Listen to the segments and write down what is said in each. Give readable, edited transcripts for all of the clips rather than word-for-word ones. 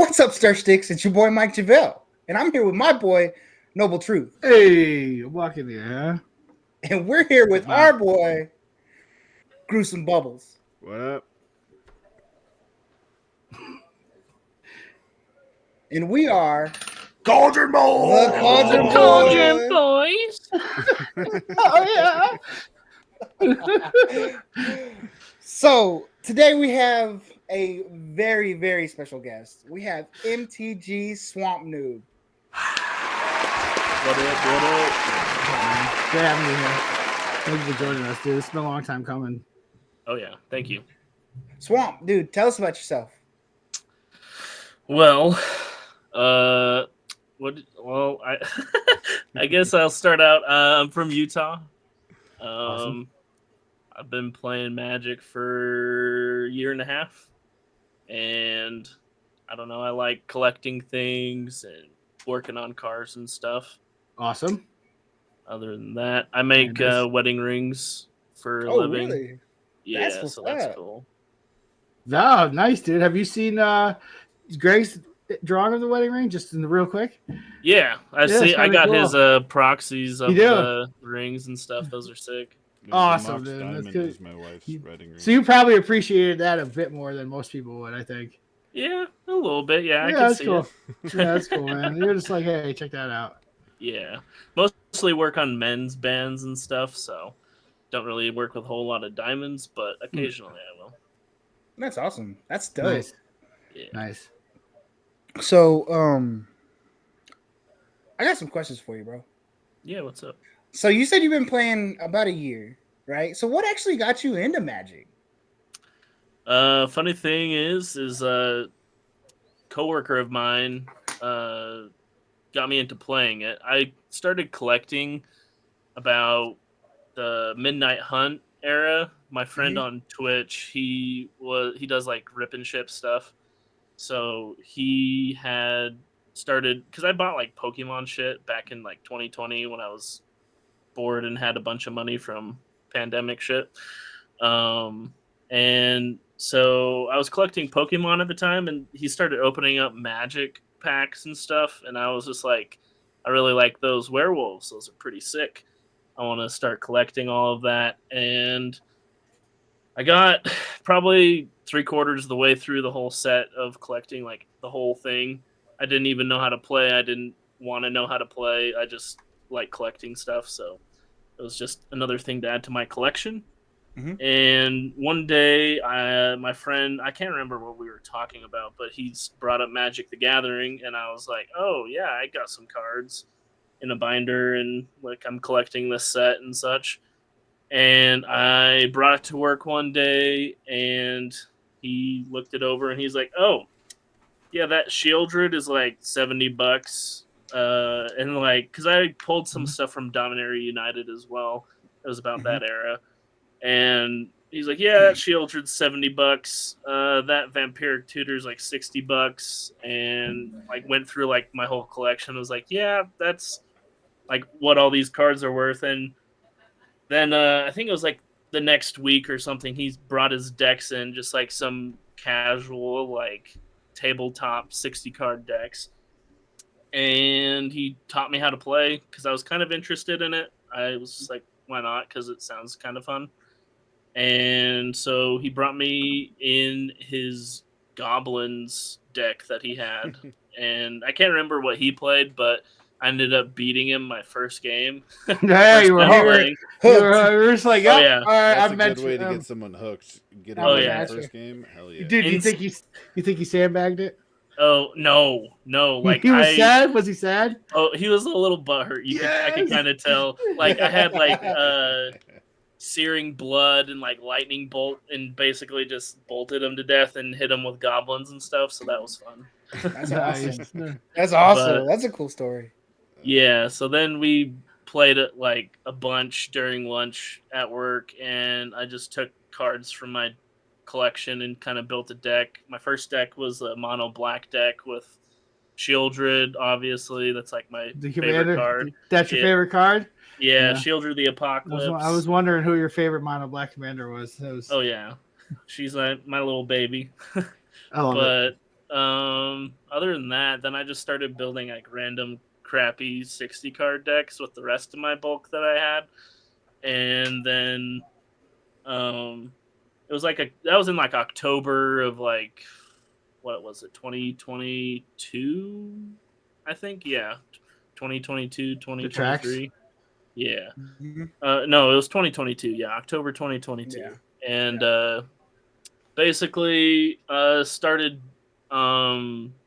What's up, Stir Sticks? It's your boy Mike Javelle, and I'm here with my boy Noble Truth. Hey, I'm walking there, huh? And we're here with our boy Gruesome Bubbles. What up? And we are Cauldron Boys! The Cauldron Boys. Oh yeah. So today we have a very, very special guest. We have MTG Swamp Noob. What up? Good having you here. Thank you for joining us, dude. It's been a long time coming. Oh yeah, thank you. Swamp, dude, tell us about yourself. Well, I I guess I'll start out. I'm from Utah. Awesome. I've been playing Magic for a year and a half, and I don't know. I like collecting things and working on cars and stuff. Awesome. Other than that, I make wedding rings for a living. Really? Yeah, that's that's cool. Oh, nice, dude. Have you seen Greg's drawing of the wedding ring? Just in the real quick. Yeah, I see. I got cool. his proxies of the rings and stuff. Those are sick. Awesome, dude. That's good. Is my wife's wedding ring. So you probably appreciated that a bit more than most people would, I think. Yeah, a little bit. Yeah, I can that's see cool. it. Yeah, that's cool, man. You're just like, hey, check that out. Yeah, mostly work on men's bands and stuff, so don't really work with a whole lot of diamonds, but occasionally I will. That's awesome. That's dope. Nice. Yeah. Nice. So, I got some questions for you, bro. Yeah, what's up? So you said you've been playing about a year, right? So what actually got you into Magic? Funny thing is a coworker of mine got me into playing it. I started collecting about the Midnight Hunt era. My friend on Twitch, he does like rip and ship stuff. So he had started, because I bought like Pokemon shit back in like 2020 when I was bored and had a bunch of money from pandemic shit. And so I was collecting Pokemon at the time, and he started opening up Magic packs and stuff, and I was just like, I really like those werewolves. Those are pretty sick. I want to start collecting all of that. And I got probably 3/4 of the way through the whole set of collecting, like the whole thing. I didn't even know how to play. I didn't want to know how to play. I just like collecting stuff, so it was just another thing to add to my collection. And one day, my friend, I can't remember what we were talking about, but he's brought up Magic the Gathering, and I was like, oh yeah, I got some cards in a binder, and like I'm collecting this set and such. And I brought it to work one day, and he looked it over, and he's like, oh yeah, that Shieldred is like $70. And like, because I pulled some stuff from Dominaria United as well. It was about that era. And he's like, yeah, that Shieldred's $70. That Vampiric Tutor's like $60. And like went through like my whole collection. I was like, yeah, that's like what all these cards are worth. And then I think it was like the next week or something, he's brought his decks in, just like some casual like tabletop 60 card decks, and he taught me how to play because I was kind of interested in it. I was just like, why not, because it sounds kind of fun. And so he brought me in his goblins deck that he had, and I can't remember what he played, but I ended up beating him my first game. Yeah, you were just like, oh yeah, all right, that's I'm a good way to get someone hooked. Get him in the first game. Hell yeah, dude. You think he sandbagged it? Oh no! Like he was sad. Was he sad? Oh, he was a little butthurt. I could kind of tell. Like I had like searing blood and like lightning bolt, and basically just bolted him to death and hit him with goblins and stuff. So that was fun. That's awesome. That's awesome. That's a cool story. Yeah. So then we played it like a bunch during lunch at work, and I just took cards from my collection and kind of built a deck. My first deck was a mono black deck with Shieldred, obviously. That's like my favorite card. That's your favorite card? Yeah, Shieldred the Apocalypse. I was wondering who your favorite mono black commander was. Oh yeah, she's my little baby. I love it. Other than that, then I just started building like random crappy 60 card decks with the rest of my bulk that I had. And then it was like that was in like October of like, what was it, 2022, I think. Yeah, 2022, 2023. Yeah. Mhm. No, it was 2022. Yeah, October 2022. Yeah. And basically started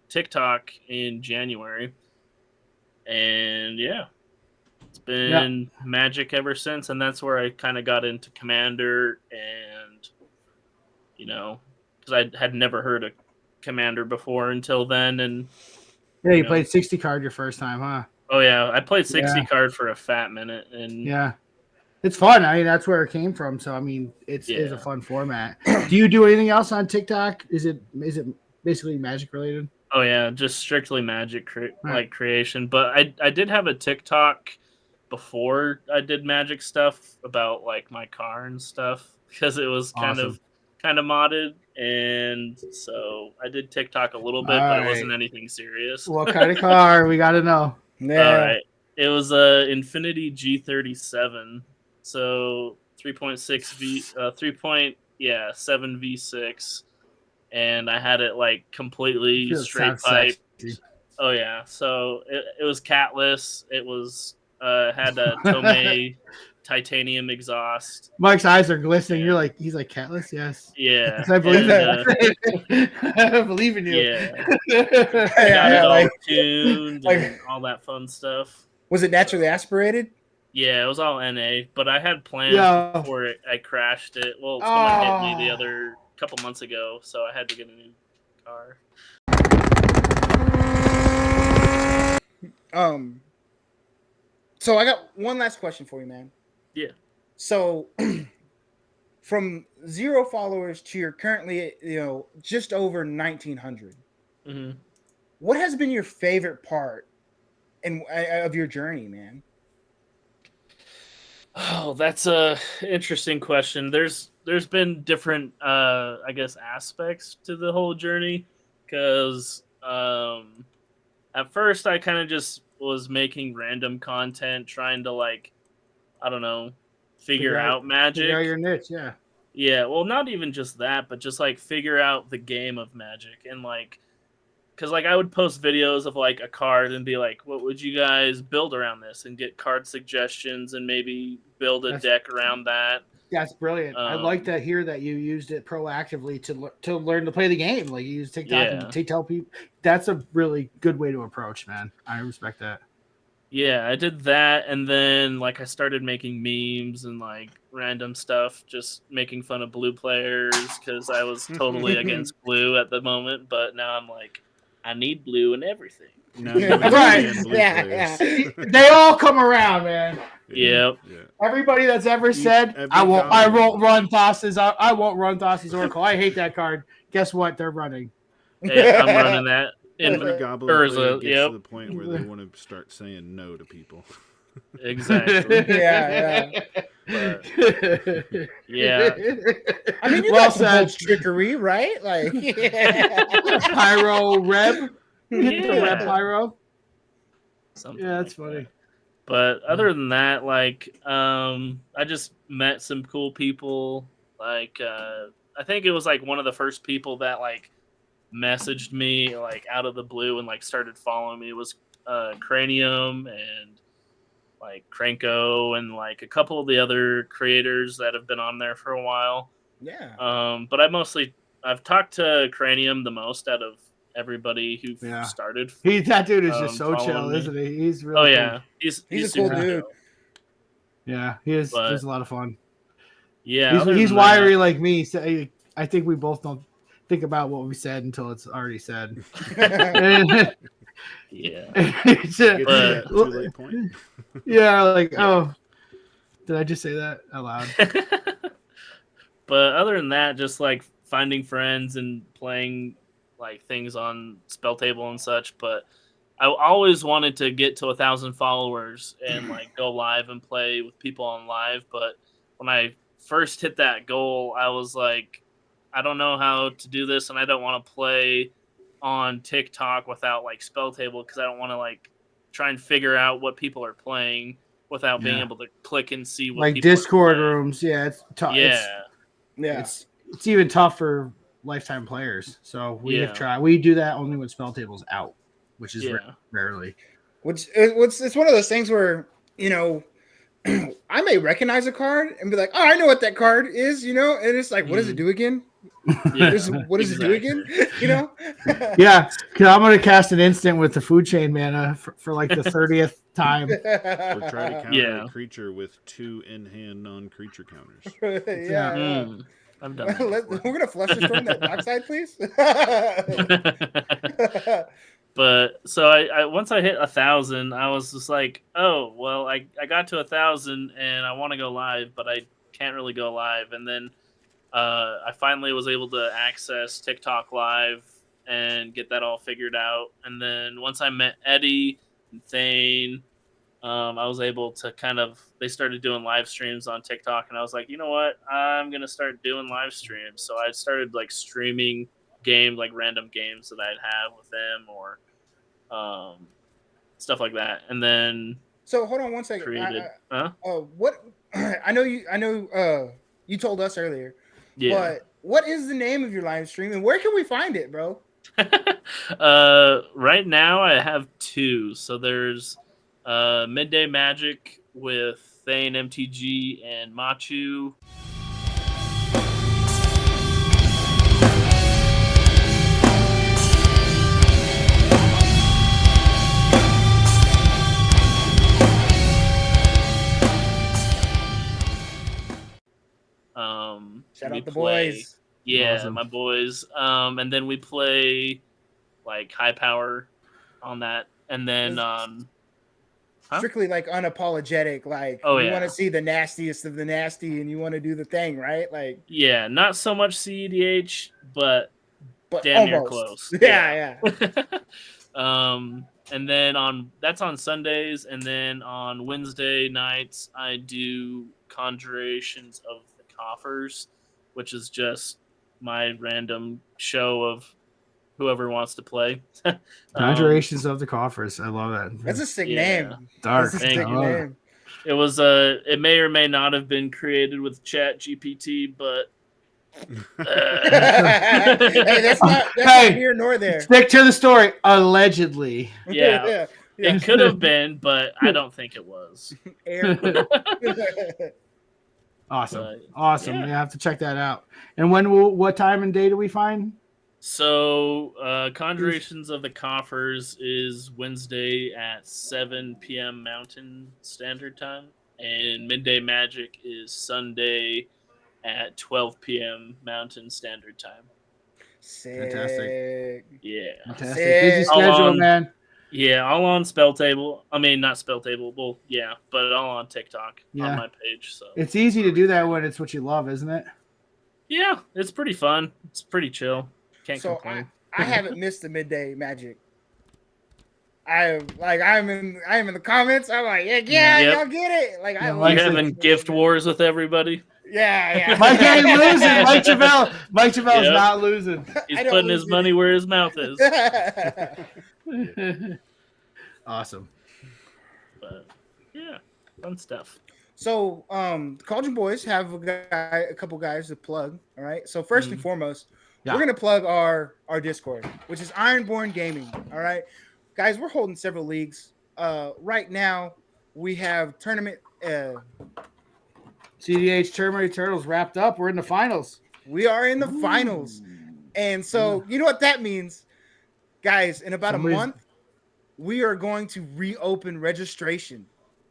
TikTok in January. And yeah, it's been Magic ever since. And that's where I kind of got into Commander, and, because I had never heard of Commander before until then. And yeah, you played 60 card your first time, huh? Oh yeah, I played 60 card for a fat minute, and yeah, it's fun. I mean, that's where it came from. So I mean, it is a fun format. Do you do anything else on TikTok? Is it basically Magic related? Oh yeah, just strictly Magic creation. But I did have a TikTok before I did Magic stuff about like my car and stuff, because it was kind of modded, and so I did TikTok a little bit, but it wasn't anything serious. What kind of car? We got to know. Yeah. All right, it was a Infinity G37, so 3.7 V6, and I had it like completely straight pipe. Oh yeah, so it was catless. It was had a Tomei titanium exhaust. Mike's eyes are glistening. Yeah. He's like, catless? Yes. Yeah. I believe I believe in you. Yeah. I got it all tuned and all that fun stuff. Was it naturally aspirated? Yeah, it was all NA, but I had plans before I crashed it. Well, someone hit me the other couple months ago, so I had to get a new car. So I got one last question for you, man. Yeah. So from 0 followers to you're currently, just over 1,900. Mm-hmm. What has been your favorite part of your journey, man? Oh, that's a interesting question. There's been different, I guess, aspects to the whole journey, because at first I kind of just was making random content, trying to like, I don't know, figure out Magic. Figure out your niche, yeah. Yeah, well, not even just that, but just like figure out the game of Magic, and like, because like I would post videos of like a card and be like, what would you guys build around this, and get card suggestions and maybe build a deck around that. That's brilliant. I like to hear that you used it proactively to learn to play the game. Like you use TikTok to tell people. That's a really good way to approach, man. I respect that. Yeah, I did that, and then like I started making memes and like random stuff, just making fun of blue players, because I was totally against blue at the moment, but now I'm like, I need blue and everything. Right. Yeah. They all come around, man. Yep. Yeah. Everybody that's ever said, I won't run Thassa's Oracle. I hate that card. Guess what? They're running. Hey, I'm running that. Every goblin player gets to the point where they want to start saying no to people. Exactly. Yeah. Yeah. I mean, you got some trickery, right? Like Pyro Reb. Yeah. Reb Pyro. Something that's funny. But other than that, like, I just met some cool people. Like, I think it was like one of the first people that like messaged me like out of the blue and like started following me was Cranium and like Cranko and like a couple of the other creators that have been on there for a while. Yeah. But I've talked to Cranium the most out of everybody who started. That dude is just so chill, isn't he? He's really cool. He's a cool dude. Chill. Yeah, he is. He's a lot of fun. Yeah, he's wiry like me. So I think we both don't think about what we said until it's already said. Yeah. Too late point. Yeah, like did I just say that out loud? But other than that, just like finding friends and playing like things on Spell Table and such. But I always wanted to get to 1,000 followers and like go live and play with people on live. But when I first hit that goal, I was like, I don't know how to do this, and I don't want to play on TikTok without like spell table because I don't want to like try and figure out what people are playing without being able to click and see what like people Discord are playing. rooms. Yeah, it's tough. Yeah. It's even tough for lifetime players. So we have tried. We do that only when spell table's out, which is rarely. It's one of those things where, you know, I may recognize a card and be like, oh, I know what that card is, you know, and it's like, what does it do again? Yeah, what does it do again? You know? Yeah, because I'm going to cast an instant with the food chain mana for like the 30th time. Or try to counter a creature with 2 in-hand non-creature counters. I've done that. We're going to flush the storm that dockside, please. But so I once I hit 1,000, I was just like, oh, well, I got to 1,000 and I want to go live, but I can't really go live. And then I finally was able to access TikTok Live and get that all figured out. And then once I met Eddie and Thane, I was able to they started doing live streams on TikTok, and I was like, you know what? I'm going to start doing live streams. So I started like streaming games, like random games that I'd have with them or stuff like that. And then so hold on one second. What I know you told us earlier. Yeah. But what is the name of your live stream and where can we find it, bro? Right now I have 2. So there's Midday Magic with Thane MTG and Machu. Shout out the boys. Yeah, awesome. My boys. And then we play like high power on that. And then strictly like unapologetic, like you want to see the nastiest of the nasty and you want to do the thing, right? Like not so much cEDH, but damn near close. Yeah. And then that's on Sundays, and then on Wednesday nights I do Conjurations of the Coffers, which is just my random show of whoever wants to play. Conjurations of the Coffers. I love that. That's a sick name. Dark. That's a sick name. It was it may or may not have been created with Chat GPT, but hey, that's not here nor there. Stick to the story. Allegedly. Yeah. It could have been, but I don't think it was. Awesome. Awesome. We have to check that out. And what time and day do we find? So, Conjurations of the Coffers is Wednesday at 7 p.m. Mountain Standard Time, and Midday Magic is Sunday at 12 p.m. Mountain Standard Time. Sick. Fantastic. Yeah. Fantastic. Busy schedule, man. Yeah, all on Spell Table. I mean, not Spell Table. Well, yeah, but all on TikTok on my page. So it's easy to do that when it's what you love, isn't it? Yeah, it's pretty fun. It's pretty chill. Can't complain. I haven't missed the Midday Magic. I'm in the comments. I'm like, y'all get it. Like you having gift wars with everybody. Yeah. Mike ain't losing. Mike Chavel's not losing. He's putting his money where his mouth is. Awesome. But yeah, fun stuff. So, Cauldron Boys have a couple guys to plug. All right. So first and foremost, we're gonna plug our Discord, which is Ironborn Gaming. All right, guys, we're holding several leagues. Right now, we have tournament. cEDH Tournament Turtles wrapped up. We're in the finals. We are in the finals, and so you know what that means, guys. In about a month, we are going to reopen registration.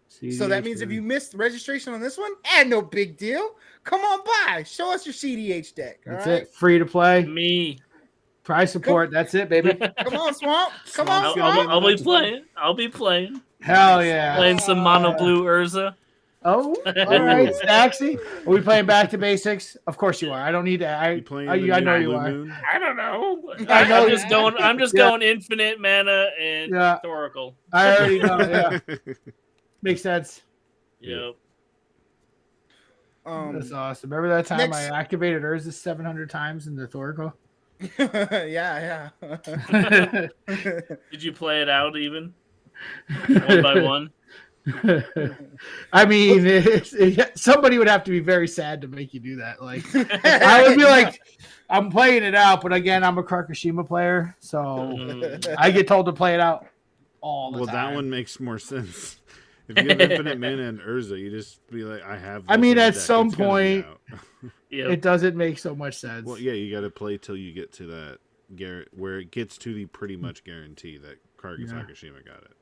So that means if you missed registration on this one, no big deal. Come on by. Show us your cEDH deck. That's it. Free to play. Me. Prize support. That's it, baby. Come on, Swamp. Come on, Swamp. I'll be playing. Hell yeah. Playing some mono blue Urza. Oh, all right, Staxy. Are we playing back to basics? Of course you are. I don't need to. I know you are. I don't know. I'm just going infinite mana and Thoracle. I already know. Yeah. Makes sense. Yep. That's awesome. Remember that time I activated Urza 700 times in the Thoracle? Yeah. Did you play it out even? One by one? I mean, somebody would have to be very sad to make you do that. Like, I would be like, I'm playing it out, but again, I'm a Karkashima player, so I get told to play it out all the time. Well, that one makes more sense. If you have infinite mana and Urza, you just be like, I have. I mean, at deck. some It's gonna be point, out. it doesn't make so much sense. Well, yeah, you got to play till you get to that where it gets to the pretty much guarantee that Takashima got it.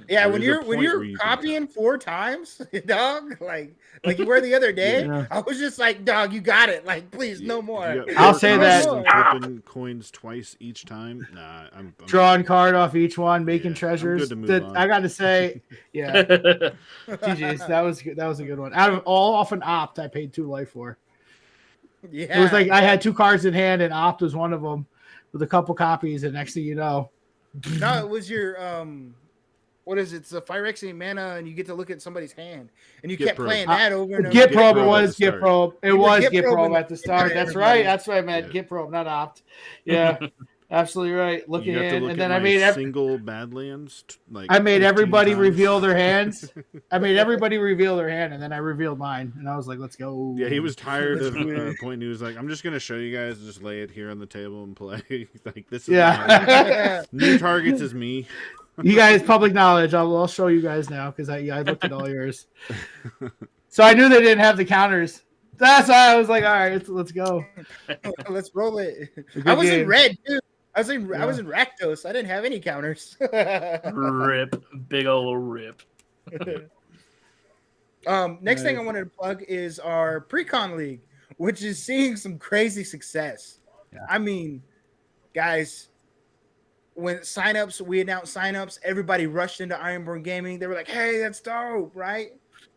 Yeah, when you're copying 4 times, dog, like you were the other day, I was just like, dog, you got it. Like, please, no more. I'll say that. Flipping coins twice each time. Nah, I'm drawing card off each one, making treasures. I got to say, yeah, GG's. That was a good one. Out of all off an opt, I paid 2 life for. Yeah, it was like I had 2 cards in hand, and opt was one of them with a couple copies, and next thing you know, no, it was your what is it? It's a Phyrexian mana, and you get to look at somebody's hand, and you kept playing that over and over. Git probe, it was Git probe. It was Git probe at the start. That's right. That's what I meant. Git probe, not opt. Yeah, absolutely right. Look at it, and then I made single Badlands. Like I made everybody reveal their hands. I made everybody reveal their hand, and then I revealed mine, and I was like, "Let's go." Yeah, he was tired of a point. He was like, "I'm just gonna show you guys. Just lay it here on the table and play." Like this is new targets is me. You guys, public knowledge. I'll show you guys now because I looked at all yours. So I knew they didn't have the counters. That's why I was like, all right, let's go. Let's roll it. I was in red too. I was in Rakdos. I didn't have any counters. Rip, big old rip. Next thing I wanted to plug is our pre-con league, which is seeing some crazy success. Yeah. I mean, guys. When we announced signups, everybody rushed into Ironborn Gaming. They were like, "Hey, that's dope, right?"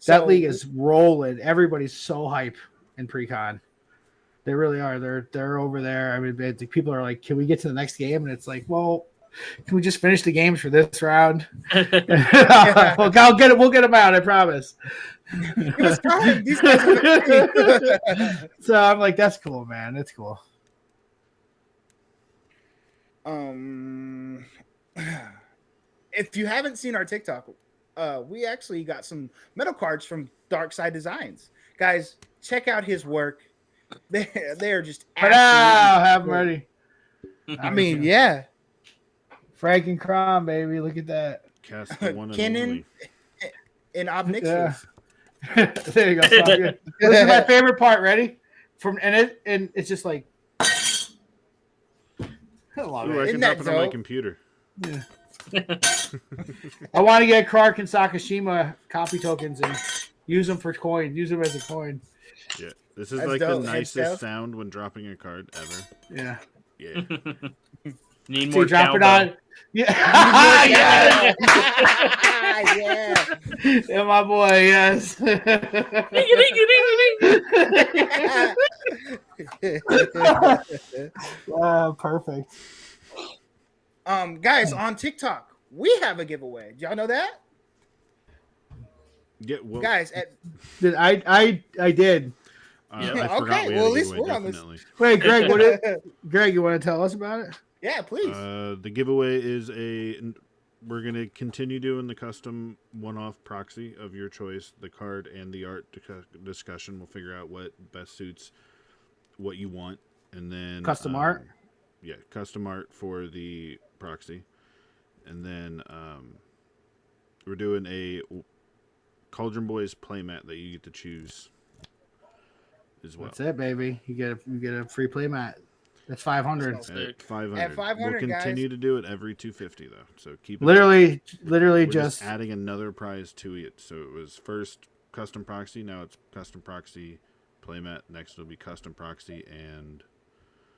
That league is rolling. Everybody's so hype in pre-con. They really are. They're over there. I mean, people are like, "Can we get to the next game?" And it's like, "Well, can we just finish the games for this round?" Well, I'll get it. We'll get them out. I promise. These guys are so I'm like, "That's cool, man. That's cool." If you haven't seen our TikTok, we actually got some metal cards from Dark Side Designs. Guys, check out his work. They are just have them ready. I mean, yeah. Frank and Crom, baby. Look at that. Cast the one Kennen and Obnixus. Yeah. There you go. This is my favorite part. Ready? And it's just like I can drop it on my computer. Yeah. I want to get Kark and Sakashima copy tokens and use them for coin. Use them as a coin. Yeah, this is like the nicest sound when dropping a card ever. Yeah. Yeah. Need more drop it on. Yeah. Yeah, my boy. Yes. Perfect. Guys, on TikTok, we have a giveaway. Do y'all know that? Yeah, well, guys, I did. Okay, well at least we're on this. Wait, Greg, Greg, you want to tell us about it? Yeah, please. The giveaway is we're going to continue doing the custom one-off proxy of your choice, the card and the art discussion. We'll figure out what best suits what you want. And then custom art? Yeah, custom art for the proxy. And then we're doing a Cauldron Boys playmat that you get to choose as well. That's it, baby. You get a free playmat. That's 500. At 500. At 500, we'll continue to do it every 250 though. So keep it literally we're just adding another prize to it. So it was first custom proxy, now it's custom proxy playmat. Next it'll be custom proxy and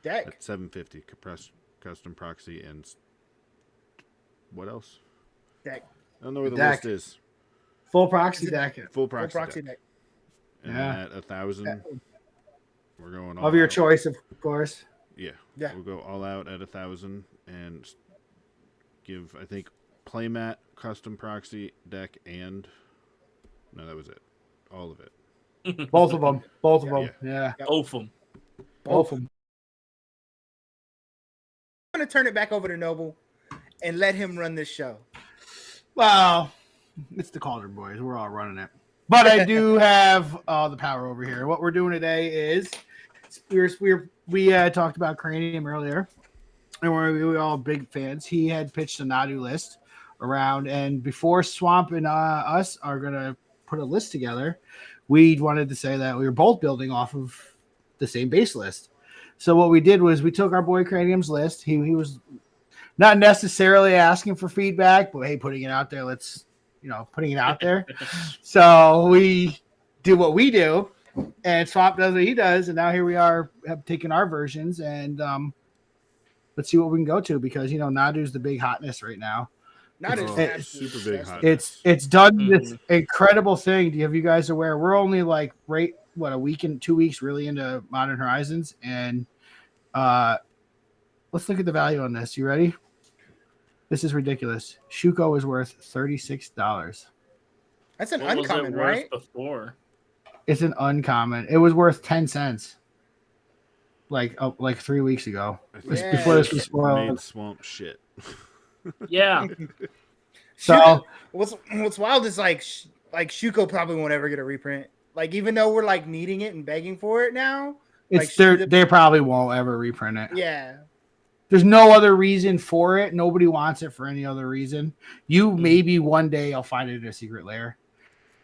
deck at 750. Custom proxy and what else? Deck. I don't know where the list is. Full proxy deck. Full proxy deck. And at 1,000, we're going all of your out. choice, of course. Yeah, we'll go all out at 1,000 and give, I think, playmat, custom proxy deck, and no, that was it. All of it. Both of them. Yeah. Both of them. Both of them. going to turn it back over to Noble and let him run this show. Well, it's the Cauldron Boys. We're all running it. But I do have the power over here. What we're doing today is we talked about Cranium earlier, and we're all big fans. He had pitched a Nadu list around, and before Swamp and us are going to put a list together, we wanted to say that we were both building off of the same base list. So what we did was we took our boy Cranium's list. He was not necessarily asking for feedback, but hey, putting it out there, putting it out there. So we do what we do, and Swamp does what he does, and now here we are, have taken our versions, and let's see what we can go to, because Nadu's the big hotness right now. Nadu's super big hotness. It's done this incredible thing. Have you guys aware? We're only a week and 2 weeks really into Modern Horizons, and let's look at the value on this. You ready? This is ridiculous. Shuko is worth $36. That's an what uncommon, was it worth right? Before it's an uncommon. It was worth 10 cents. Like 3 weeks ago. Before this was spoiled. Made Swamp shit. yeah. So what's wild is like Shuko probably won't ever get a reprint. Like, even though we're like needing it and begging for it now, it's they probably won't ever reprint it. Yeah. There's no other reason for it. Nobody wants it for any other reason. Maybe one day I'll find it in a secret lair,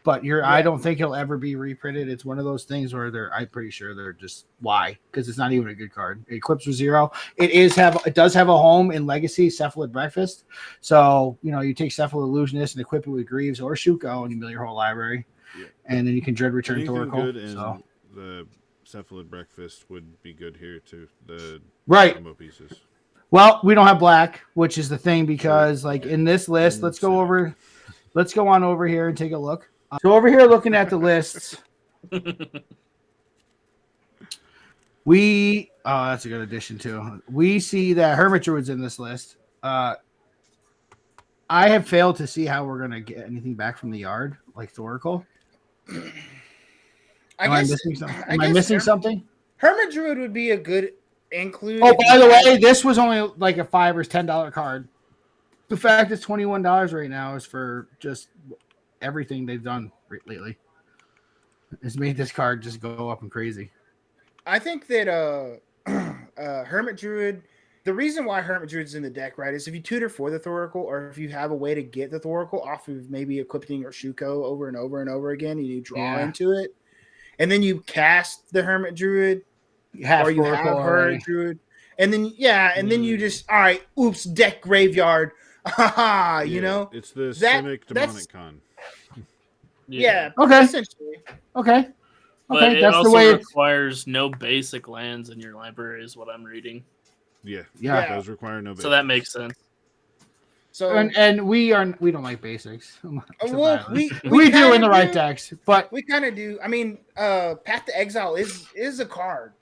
but I don't think he'll ever be reprinted. It's one of those things where I'm pretty sure they're just why, because it's not even a good card. It equips with 0. It does have a home in Legacy, Cephalid Breakfast. So you take Cephalid Illusionist and equip it with Greaves or Shuko, and you mill your whole library, and then you can Dread Return to Oracle. So the Cephalid Breakfast would be good here too. The combo pieces. Well, we don't have black, which is the thing, because in this list, let's go on over here and take a look. So over here, looking at the lists, that's a good addition too. We see that Hermit Druid's in this list. I have failed to see how we're going to get anything back from the yard, like Thoracle. Am I missing something? Hermit Druid would be a good include. Oh, by the way, this was only like a $5 or $10 card. The fact it's $21 right now is for just everything they've done lately. It's made this card just go up and crazy. I think that Hermit Druid, the reason why Hermit Druid's in the deck, right, is if you tutor for the Thoracle, or if you have a way to get the Thoracle off of maybe equipping or Shuko over and over and over again, and you draw into it, and then you cast the Hermit Druid, or you have Hermit Druid, and then then you just, all right, oops, deck graveyard, it's the Simic Demonic Con. Okay. Essentially. Okay. But it that's also the way requires no basic lands in your library, is what I'm reading. Yeah. It does require no basics. So that makes sense. So and we don't like basics. Well, we do in the right decks, but we kind of do. I mean, Path to Exile is a card.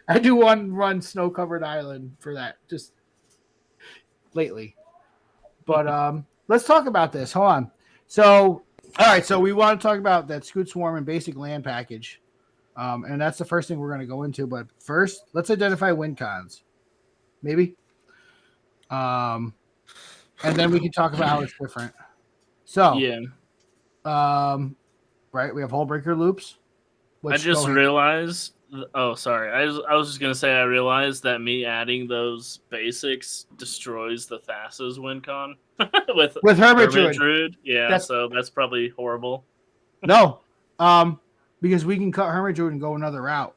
I do run Snow Covered Island for that just lately. But let's talk about this. Hold on. So, all right. So we want to talk about that Scoot Swarm and basic land package. And that's the first thing we're going to go into. But first, let's identify win cons. Maybe. And then we can talk about how it's different. So, right. We have Hullbreaker loops. I just realized. Oh, sorry. I was just gonna say I realized that me adding those basics destroys the Thassa's win con with Hermit Druid. Yeah, so that's probably horrible. No, because we can cut Hermit Druid and go another route.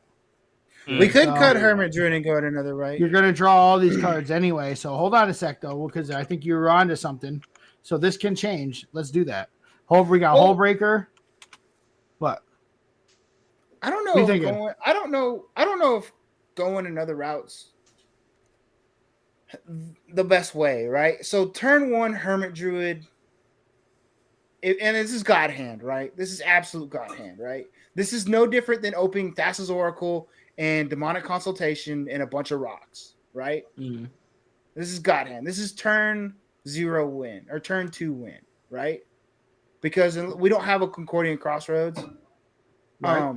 We could cut Hermit Druid and go in another route. You're gonna draw all these cards anyway. So hold on a sec though, because I think you're onto something. So this can change. Let's do that. We got Hullbreaker. What? I don't know. I don't know if going another route's the best way, right? So turn 1 Hermit Druid, and this is God Hand, right? This is absolute God Hand, right? This is no different than opening Thassa's Oracle and Demonic Consultation and a bunch of rocks, right? Mm-hmm. This is God Hand. This is turn 0 win or turn 2 win, right? Because we don't have a Concordian Crossroads. Right.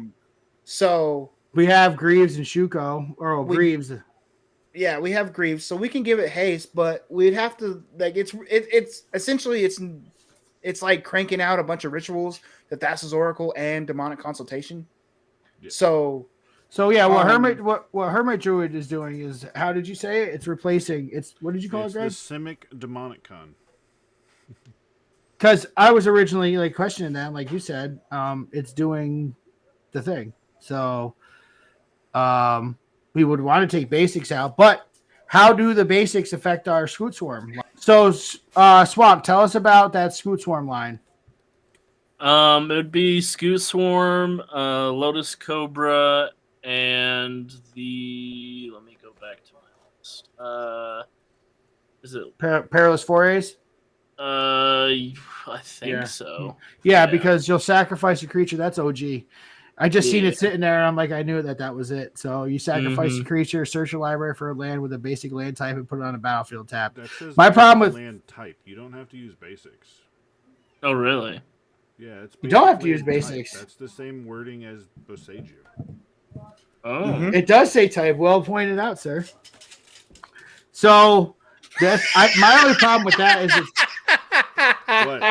So we have Greaves and Shuko, or Greaves. Yeah, we have Greaves, so we can give it haste, but we'd have to like it's essentially it's like cranking out a bunch of rituals, the Thassa's Oracle and Demonic Consultation. Yeah. So yeah, what Hermit Druid is doing is, how did you say it? It's replacing. It's what did you call it, Greg? The Simic Demonic Con. Because I was originally like questioning that, like you said, it's doing the thing. So, we would want to take basics out, but how do the basics affect our Scoot Swarm? So, Swamp, tell us about that Scoot Swarm line. It would be Scoot Swarm, Lotus Cobra, and the. Let me go back to my list. Is it Perilous Forays? I think so. Yeah, because you'll sacrifice a creature. That's OG. I just seen it sitting there. I'm like, I knew that was it. So you sacrifice a creature, search your library for a land with a basic land type, and put it on a battlefield tap. My problem with land type, you don't have to use basics. Oh, really? Yeah, it's you don't have to use basics. Type. That's the same wording as Boseiju. Oh, it does say type. Well pointed out, sir. So that's my only problem with that is it's. What?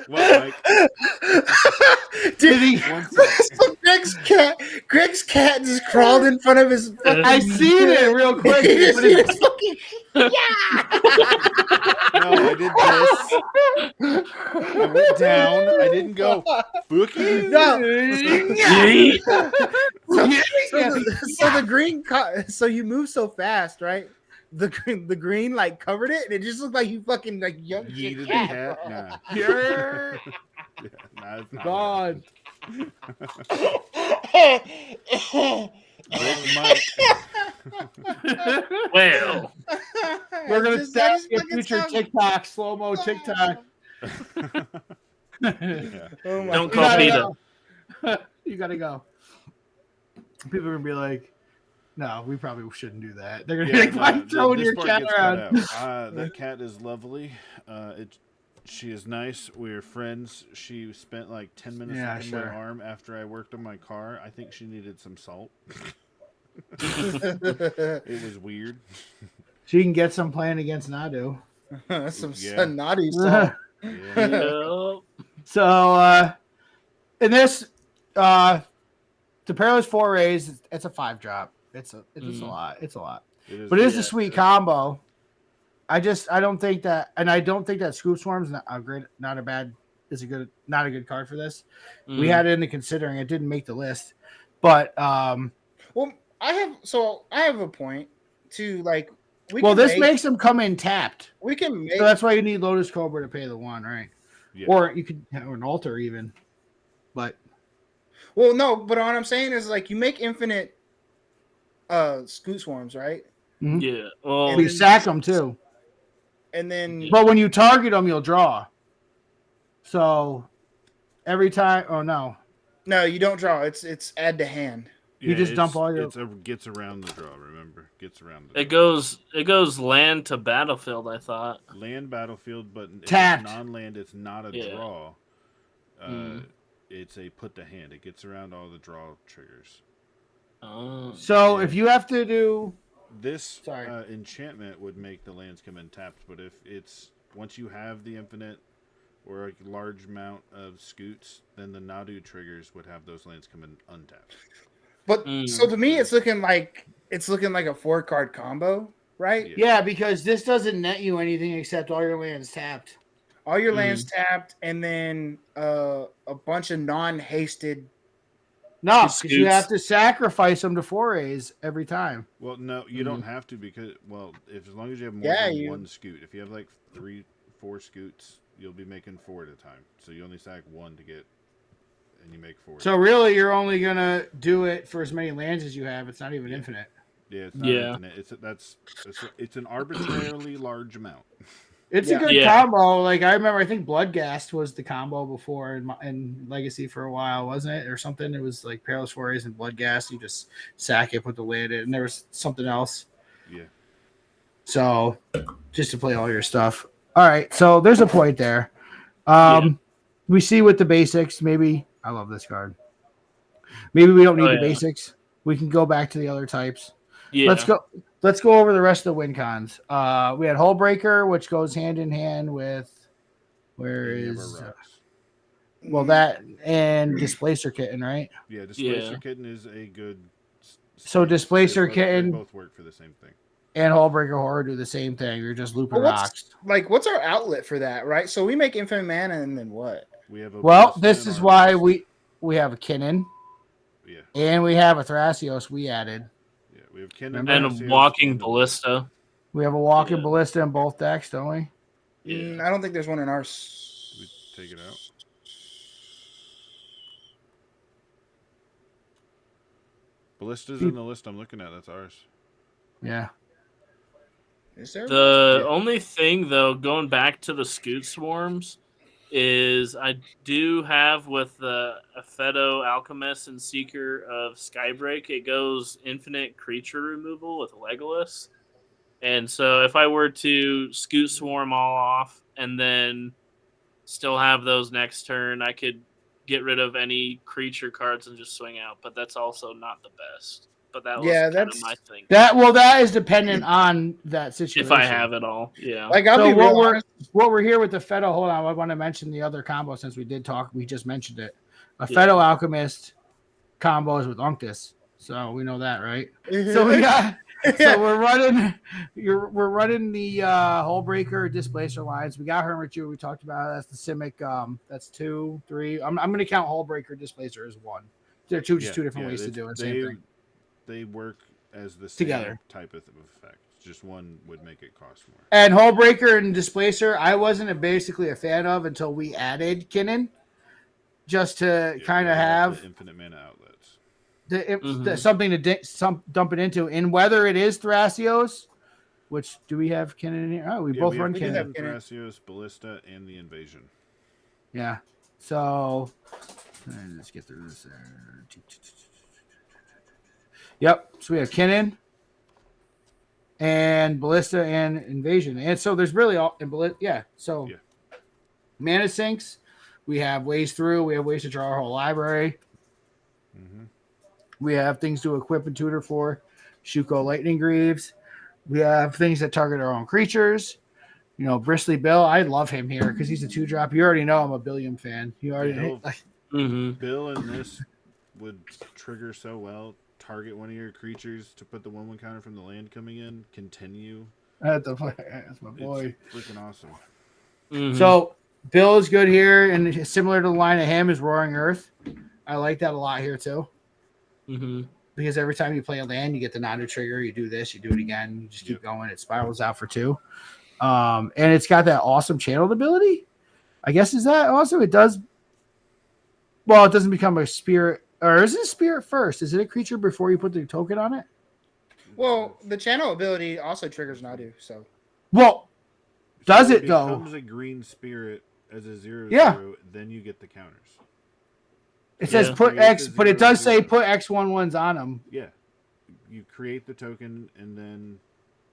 What, Mike? Did he? So Greg's cat just crawled in front of his. I seen it real quick. Yeah. No, I did this. I went down. I didn't go. Bookie. No. So the green. So you move so fast, right? The green like covered it, and it just looked like you fucking like yeeted the cat. Nah. Yeah. Nah, it's not God. Mike. Well, we're gonna start your future TikTok, slow mo TikTok. Yeah. Oh my don't call Peter. You gotta go. People are gonna be like, no, we probably shouldn't do that. They're gonna be like, why throwing your cat around? That cat is lovely. She is nice. We're friends. She spent like 10 minutes in my arm after I worked on my car. I think she needed some salt. It was weird. She can get some playing against Nadu. some naughty salt. Yeah. So in this the Perilous Forays, it's a 5-drop. It's a lot. It's a lot. But it is a sweet combo. I don't think that, and I don't think that Scoop Swarm's not a good card for this. We had it in the considering. It didn't make the list, but well, I have a point to like. This makes them come in tapped. We can make. So that's why you need Lotus Cobra to pay the 1, right? Yeah. Or you could have an altar even, but. Well, no, but what I'm saying is like you make infinite Scoot Swarms, right? Mm-hmm. Yeah. Well, we sack them too. And then, but when you target them, you'll draw. So every time, no, you don't draw. It's add to hand. You just dump all your. It gets around the draw. Remember, gets around. It goes land to battlefield. I thought land battlefield, but if tapped. It's non-land. It's not a draw. It's a put to hand. It gets around all the draw triggers. So if you have to do. This enchantment would make the lands come in tapped, but if it's once you have the infinite or a large amount of scoots, then the Nadu triggers would have those lands come in untapped. But so to me, it's looking like a 4-card combo, right? Yeah, because this doesn't net you anything except all your lands tapped. All your lands tapped, and then a bunch of non-hasted. No, because you have to sacrifice them to forays every time. Well, no, you don't have to because, as long as you have more than one scoot. If you have like 3-4 scoots, you'll be making 4 at a time. So you only sack 1 to get, and you make 4. So really, you're only gonna do it for as many lands as you have. It's not even infinite. Yeah, it's not infinite. It's an arbitrarily large amount. It's a good combo. Like I remember, I think Bloodghast was the combo before in Legacy for a while, wasn't it, or something? It was like Perilous Forays and Bloodghast. You just sack it, put the land in, and there was something else. Yeah. So, just to play all your stuff. All right. So there's a point there. We see with the basics. Maybe I love this card. Maybe we don't need the basics. We can go back to the other types. Yeah. let's go over the rest of the win cons. We had Hullbreaker, which goes hand in hand with that and Displacer Kitten, right? Yeah, Displacer Kitten is a good. So Displacer Kitten both work for the same thing. And Hullbreaker Horror do the same thing. You're just looping rocks. What's our outlet for that, right? So we make Infinite Mana and then what? We have this is why we have a Kinnan. Yeah. And we have a Thrasios we added. Yeah, we have Kinnan and a walking ballista. We have a walking ballista in both decks, don't we? Yeah. I don't think there's one in ours. We take it out. Ballista's in the list I'm looking at. That's ours. Yeah. Is there? The only thing, though, going back to the Scoot Swarms, is I do have with the Aphedo Alchemist and Seeker of Skybreak, it goes infinite creature removal with Legolas. And so if I were to Scoot Swarm all off and then still have those next turn, I could get rid of any creature cards and just swing out. But that's also not the best. But that was kind of my thing. That is dependent on that situation. If I have it all, yeah. Like what we're here with the Aphedo. Hold on, I want to mention the other combo since we did talk. We just mentioned it. Aphedo Alchemist combos with Unctus, so we know that, right? So we got. So we're running the Hullbreaker Displacer lines. We got Hermit we talked about. That's the Simic. That's 2, 3. I'm going to count Hullbreaker Displacer as one. They're two different ways to do it. Same thing. They work as the same together type of effect. Just one would make it cost more. And Hullbreaker and Displacer, I wasn't basically a fan of until we added Kinnan, just to kind of have infinite mana outlets. Something to dump it into. And whether it is Thrasios, which do we have Kinnan in here? Oh, we both run Kinnan. Thrasios, Ballista, and the Invasion. Yeah. So let's get through this. Yep. So we have Kinnan and Ballista and Invasion. And so there's really all mana sinks. We have ways through. We have ways to draw our whole library. Mm-hmm. We have things to equip and tutor for. Shuko Lightning Greaves. We have things that target our own creatures. You know, Bristly Bill. I love him here because he's a 2-drop. You already know I'm a Billiam fan. You already know. Bill in this would trigger so well. Target one of your creatures to put the 1/1 counter from the land coming in. Continue. That's my boy. It's freaking awesome. Mm-hmm. So Bill is good here, and similar to the line of him is Roaring Earth. I like that a lot here too. Mm-hmm. Because every time you play a land, you get the Nadu trigger. You do this, you do it again. You just keep going. It spirals out for 2. And it's got that awesome channeled ability. I guess is that awesome? It does. Well, it doesn't become a spirit. Or is it a spirit first? Is it a creature before you put the token on it? Well, the channel ability also triggers Nadu. So, does it though? It becomes a green spirit as a 0/0. Then you get the counters. It says put X, but it does say put X11s on them. Yeah, you create the token and then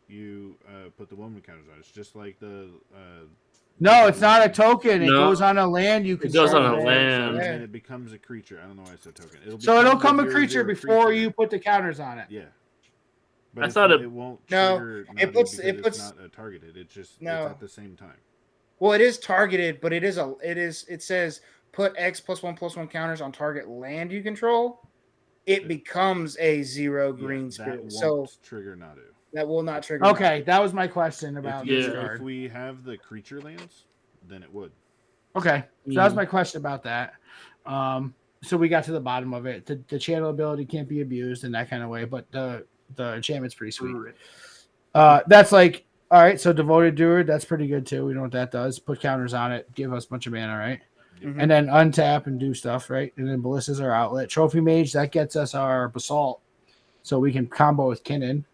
you put the 1/1 counters on. It's just like the. No, it's not a token. It goes on a land. It goes on a land. And it becomes a creature. I don't know why it's a token. It'll come a creature before you put the counters on it. Yeah. But I thought it won't trigger. No, it puts it's not targeted. It's just it's at the same time. Well, it is targeted, but it says put X +1/+1 counters on target land you control. It becomes a 0 green spirit. So trigger Nadu. That will not trigger. Okay, that was my question about this card. If we have the creature lands, then it would. Okay, so that was my question about that. So we got to the bottom of it. The channel ability can't be abused in that kind of way, but the enchantment's pretty sweet. That's like, all right, so Devoted Doer, that's pretty good too. We know what that does. Put counters on it, give us a bunch of mana, right? Mm-hmm. And then untap and do stuff, right? And then Ballista's our outlet. Trophy Mage, that gets us our Basalt, so we can combo with Kinnan.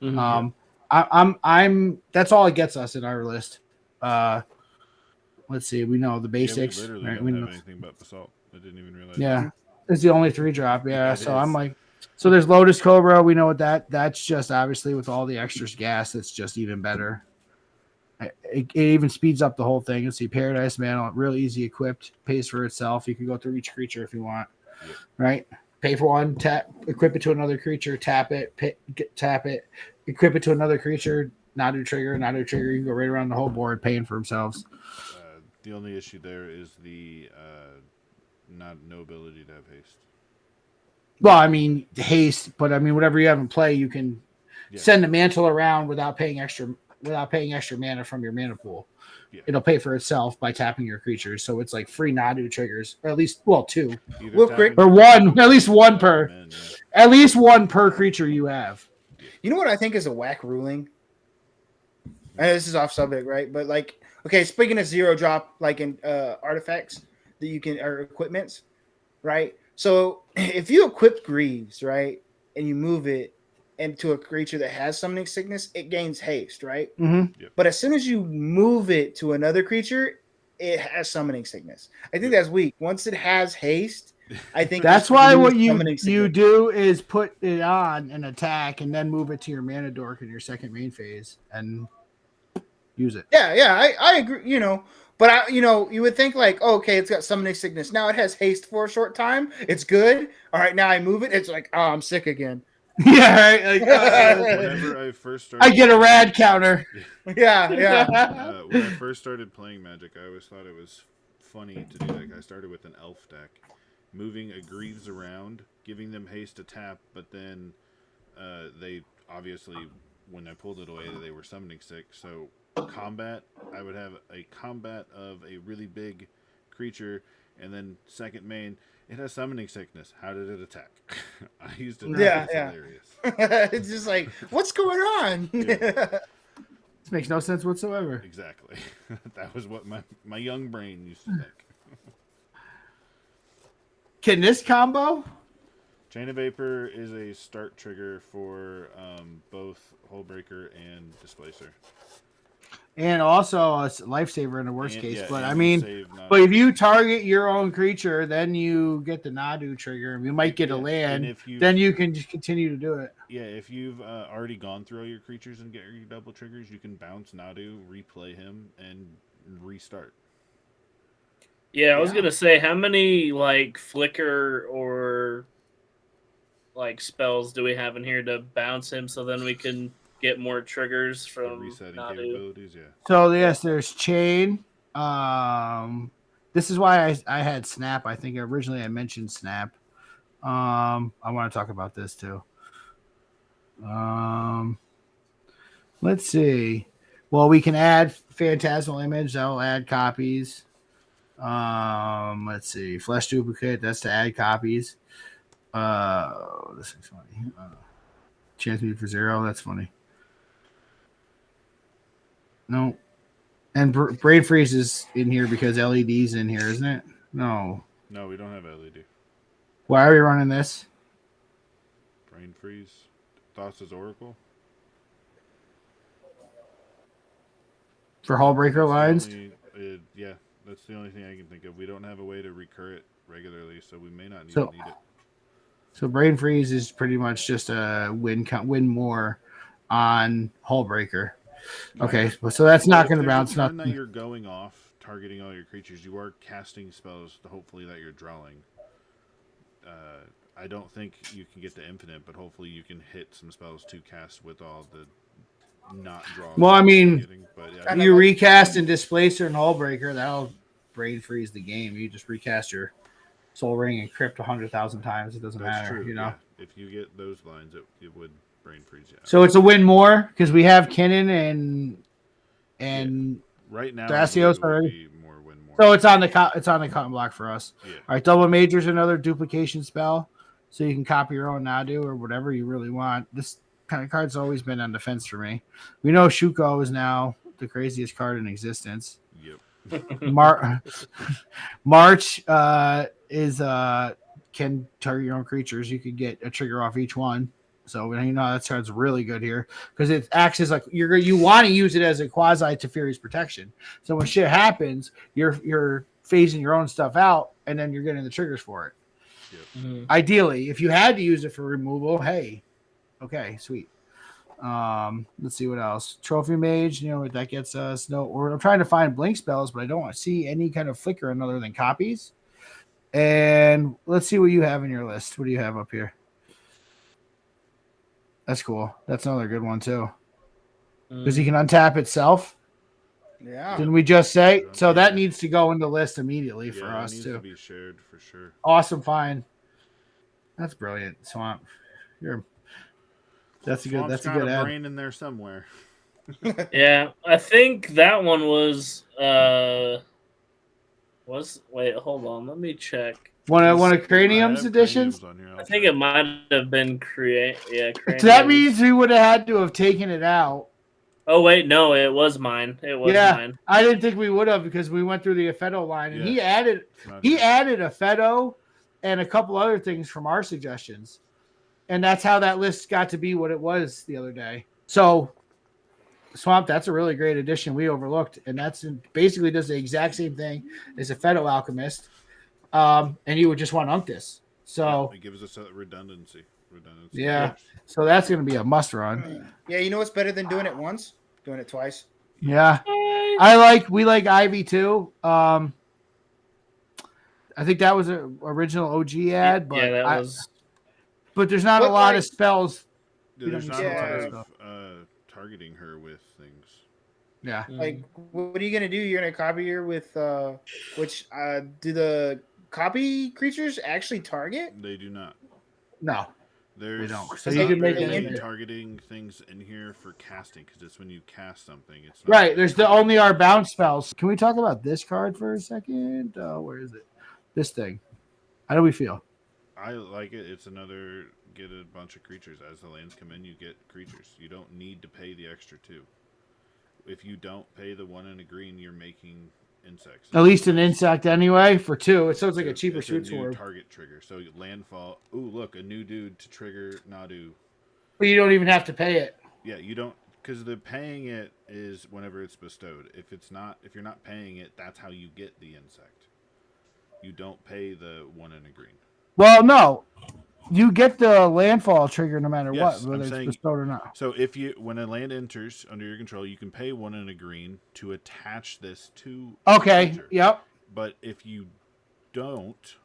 Mm-hmm. I'm that's all it gets us in our list. Let's see, we know the basics. Yeah, we literally don't have anything but Basalt. I didn't even realize. Yeah, that. It's the only 3-drop. Yeah, so I'm like, so there's Lotus Cobra. We know what that's just obviously with all the extras gas. It's just even better. It even speeds up the whole thing. Let's see, Paradise Mantle, real easy equipped, pays for itself. You can go through each creature if you want, right? Pay for one, tap, equip it to another creature, tap it, tap it, equip it to another creature, Nadu trigger. You can go right around the whole board paying for themselves. The only issue there is the no ability to have haste. Well, I mean haste, but I mean whatever you have in play, you can send the mantle around without paying extra mana from your mana pool. Yeah. It'll pay for itself by tapping your creatures, so it's like free Nadu triggers, or at least 2, or one, at least one per, at least one per creature you have. You know what I think is a whack ruling? And this is off subject, right? But like, okay, speaking of 0-drop, like in artifacts that you can or equipments, right? So if you equip Greaves, right, and you move it into a creature that has summoning sickness, it gains haste, right? Mm-hmm. Yep. But as soon as you move it to another creature, it has summoning sickness. I think that's weak. Once it has haste, I think that's why what you do is put it on an attack and then move it to your mana dork in your second main phase and use it. Yeah, I agree. But you would think like, okay, it's got summoning sickness. Now it has haste for a short time. It's good. All right, now I move it. It's like, oh, I'm sick again. Yeah, right. Like, whenever I first started, I get a rad counter. Yeah. When I first started playing Magic, I always thought it was funny to do that. I started with an elf deck, moving a Greaves around, giving them haste to tap, but then they obviously, when I pulled it away, they were summoning sick. So combat, I would have a combat of a really big creature, and then second main, it has summoning sickness. How did it attack? I used it. Yeah. Hilarious. It's just like, what's going on? This makes no sense whatsoever. Exactly. That was what my young brain used to think. Can this combo? Chain of Vapor is a start trigger for both Hullbreaker and Displacer. And also a lifesaver in the worst case. But I mean, but if you target your own creature, then you get the Nadu trigger. You might get a land. Then you can just continue to do it. Yeah, if you've already gone through all your creatures and get your double triggers, you can bounce Nadu, replay him, and restart. Yeah, I was gonna say, how many like flicker or like spells do we have in here to bounce him so then we can get more triggers from resetting Nadu. capabilities? Yeah. So yes, there's chain. This is why I had snap. I think originally I mentioned snap. I want to talk about this too. Let's see. Well, we can add phantasmal image. That'll add copies. Let's see. Flesh duplicate. That's to add copies. This is funny. Chance me for 0. That's funny. No. And brain freeze is in here because LED's in here, isn't it? No. No, we don't have LED. Why are we running this? Brain freeze. Thoughts as Oracle. For Hullbreaker lines? Yeah, that's the only thing I can think of. We don't have a way to recur it regularly, so we may not need it. So brain freeze is pretty much just a win more on Hullbreaker. Okay, so that's not going to bounce nothing. That you're going off, targeting all your creatures, you are casting spells to hopefully that you're drawing. I don't think you can get to infinite, but hopefully you can hit some spells to cast with all the not draws. Well, I mean, but, you recast and Displacer and Hullbreaker, that'll brain freeze the game. You just recast your Soul Ring and Crypt 100,000 times. It doesn't matter, true, you know. Yeah. If you get those lines, it would brain freeze. Yeah. So it's a win more because we have Kinnan and right now Thrasios already. More win more. So it's on the cutting block for us. Yeah. All right, double major's another duplication spell, so you can copy your own Nadu or whatever you really want. This kind of card's always been on defense for me. We know Shuko is now the craziest card in existence. Yep. March is can target your own creatures. You could get a trigger off each one. So that card's really good here because it acts as like you want to use it as a quasi Teferi's protection. So when shit happens, you're phasing your own stuff out, and then you're getting the triggers for it. Yep. Mm-hmm. Ideally, if you had to use it for removal, hey, okay, sweet. Let's see what else. Trophy Mage, what that gets us. I'm trying to find blink spells, but I don't see any kind of flicker other than copies. And let's see what you have in your list. What do you have up here? That's cool. That's another good one too. Because he can untap itself. Yeah. Didn't we just say? So that needs to go in the list immediately for us needs too. To be shared for sure. Awesome find. That's brilliant, Swamp. That's a good. Swamp's That's a got good a ad. brain in there somewhere. Yeah, I think that one was. Wait, hold on. Let me check. One of Cranium's editions. I think it might have been Cranium. So that means we would have had to have taken it out. Oh wait, no, it was mine. It was mine. I didn't think we would have because we went through the Affeto line and he added Affeto and a couple other things from our suggestions, and that's how that list got to be what it was the other day. So, Swamp, that's a really great addition we overlooked, and that's basically does the exact same thing as Affeto Alchemist, and you would just want Unctus. So it gives us a redundancy. Yeah. So that's going to be a must run. Yeah, you know what's better than doing it once? Doing it twice. Yeah. We like Ivy too. I think that was an original OG ad, but that was. But there's not a lot of spells. There's not a lot of targeting her with things. Yeah. Like, what are you gonna do? You're gonna copy her with do the copy creatures actually target? They do not. No. There's so you can make targeting things in here for casting because it's when you cast something. It's not right. There's only our bounce spells. Can we talk about this card for a second? Where is it? This thing. How do we feel? I like it. It's another get a bunch of creatures as the lands come in. You get creatures. You don't need to pay the extra 2. If you don't pay the 1 and a green, you're making insects. At least an insect anyway for 2. It sounds like a cheaper suit sword. Target trigger. So landfall. Ooh, look, a new dude to trigger Nadu. But you don't even have to pay it. Yeah, you don't, because the paying it is whenever it's bestowed. If you're not paying it, that's how you get the insect. You don't pay the 1 and a green. Well, no. You get the landfall trigger no matter what, whether it's bestowed or not. So when a land enters under your control, you can pay 1 and a green to attach this to. Okay. Yep. But if you don't,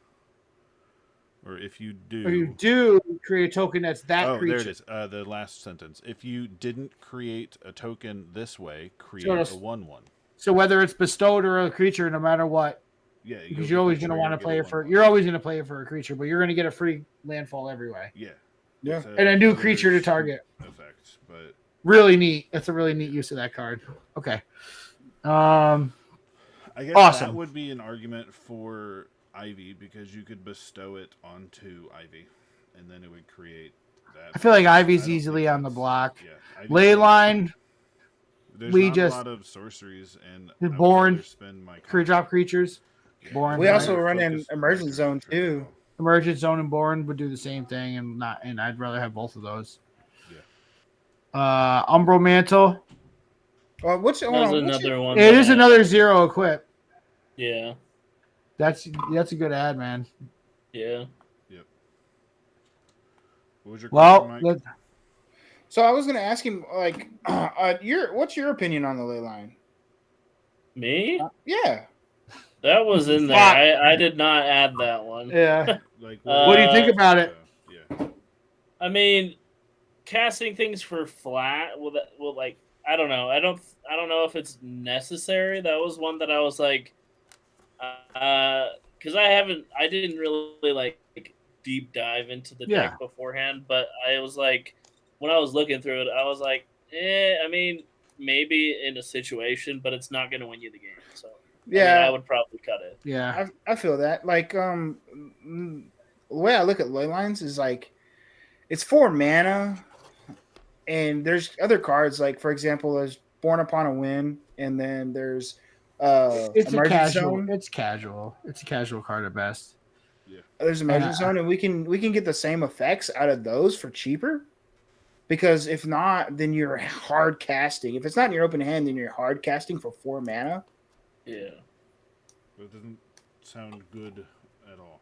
or if you do, create a token that's that creature. There it is. The last sentence. If you didn't create a token this way, create a 1/1. So whether it's bestowed or a creature, no matter what. Yeah, because you're always going to want to play it for. You're always going to play it for a creature, but you're going to get a free landfall every way. Yeah. And a new creature to target. Effect, but really neat. That's a really neat use of that card. Okay. I guess awesome. That would be an argument for Ivy because you could bestow it onto Ivy, and then it would create that. I feel like Ivy's easily on the block. Yeah. Leyline. There's a lot of sorceries and born drop creatures. Yeah. Born. We also run in Emergent Zone too. Emergent Zone and Born would do the same thing, and I'd rather have both of those. Yeah. Umbral Mantle. Another one. It is another 0 equip. Yeah. That's a good ad, man. Yeah. Yep. What was your question, Mike? So I was going to ask him, like, what's your opinion on the ley line? Me? Yeah. That was in there. I did not add that one. Yeah. What do you think about it? Yeah. I mean, casting things for flat. Like, I don't know. I don't know if it's necessary. That was one that I was like, because I didn't really like deep dive into the deck beforehand, but I was like, when I was looking through it, I was like, I mean, maybe in a situation, but it's not going to win you the game. So I would probably cut it. Yeah, I feel that. Like, the way I look at ley lines is like, it's 4 mana, and there's other cards. Like, for example, there's Born Upon a Wind, and then there's it's a casual. Zone. It's casual. It's a casual card at best. Yeah, there's Emergent Zone, and we can get the same effects out of those for cheaper. Because if not, then you're hard casting. If it's not in your open hand, then you're hard casting for 4 mana. Yeah. That doesn't sound good at all.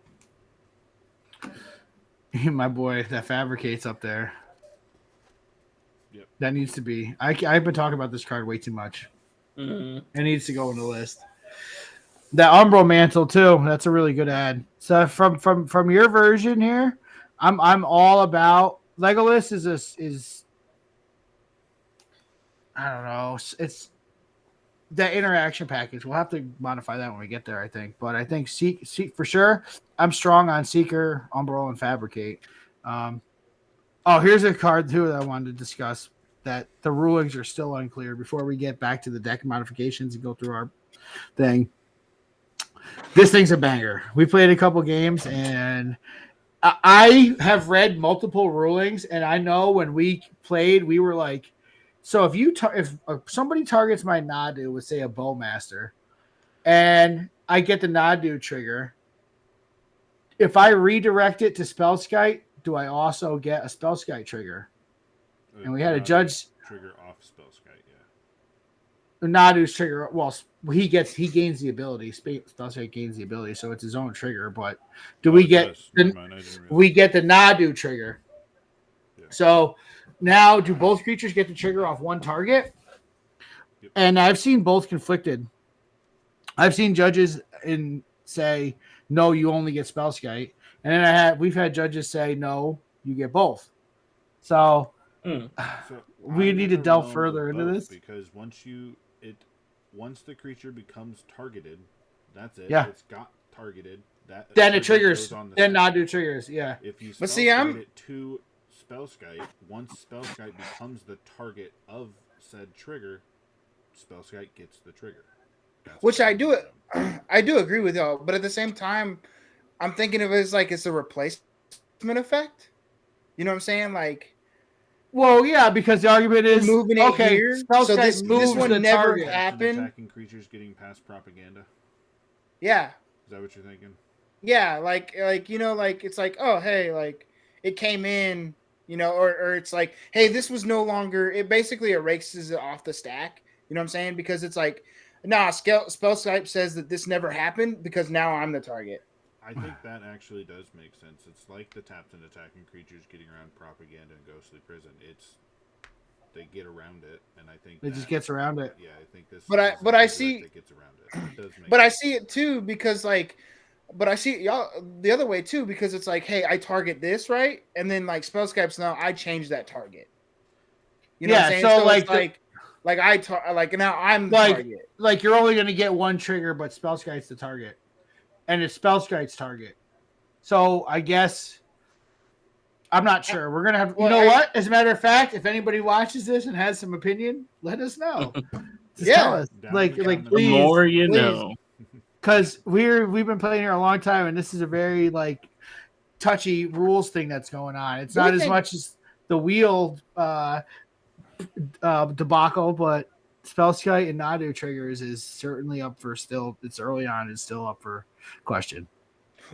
My boy, that fabricates up there. Yep. That needs to be. I've been talking about this card way too much. Mm-hmm. It needs to go in the list. That Umbral Mantle too. That's a really good ad. So from your version here, I'm all about Legolas is I don't know. It's that interaction package. We'll have to modify that when we get there, I think. But I think Seek for sure. I'm strong on Seeker, Umbral, and Fabricate. Here's a card too that I wanted to discuss. That the rulings are still unclear before we get back to the deck modifications and go through our thing. This thing's a banger. We played a couple games, and I have read multiple rulings, and I know when we played, we were like, so if somebody targets my Nadu with, say, a Bowmaster, and I get the Nadu trigger, if I redirect it to Spellskite, do I also get a Spellskite trigger? And we had a judge trigger off Spellskite, yeah. Nadu's trigger. Well, he gains the ability. Spellskite gains the ability, so it's his own trigger. But we get the Nadu trigger? Yeah. So now, do both creatures get the trigger off one target? Yep. And I've seen both conflicted. I've seen judges say no, you only get Spellskite, and then we've had judges say no, you get both. So we need to delve further into this, because once the creature becomes targeted, that's it. Yeah. It's got targeted. Then it triggers. Then Nadu triggers. Yeah. If you Spellskite it to Spellskite, once Spellskite becomes the target of said trigger, Spellskite gets the trigger. Which I do agree with y'all, but at the same time, I'm thinking of it as like it's a replacement effect. You know what I'm saying? Like, well, yeah, because the argument is moving it here. So this one never happened. Attacking creatures getting past propaganda. Yeah. Is that what you're thinking? Yeah, like it's like, oh hey, like it came in, or it's like, hey, this was no longer. It basically erases it off the stack. You know what I'm saying? Because it's like, nah, Spellskite says that this never happened because now I'm the target. I think that actually does make sense. It's like the tapped and attacking creatures getting around propaganda and ghostly prison. They get around it, and I think it just gets around it. Yeah, I think this. But I see it gets around it. It does make but sense. I see it too because like, but I see y'all the other way too because it's like, hey, I target this right, and then like Spellskite's now I change that target. You know what I'm saying? So like now I'm the target. Like you're only going to get one trigger, but Spellskite's the target. And it's Spellskite's target. So I guess I'm not sure. We're going to have, what? As a matter of fact, if anybody watches this and has some opinion, let us know. Tell us. Like please. The more you know. Because we've been playing here a long time, and this is a very like touchy rules thing that's going on. It's not as much as the wheel debacle, but Spellskite and Nadu triggers is certainly up for still. It's early on, it's still up for question.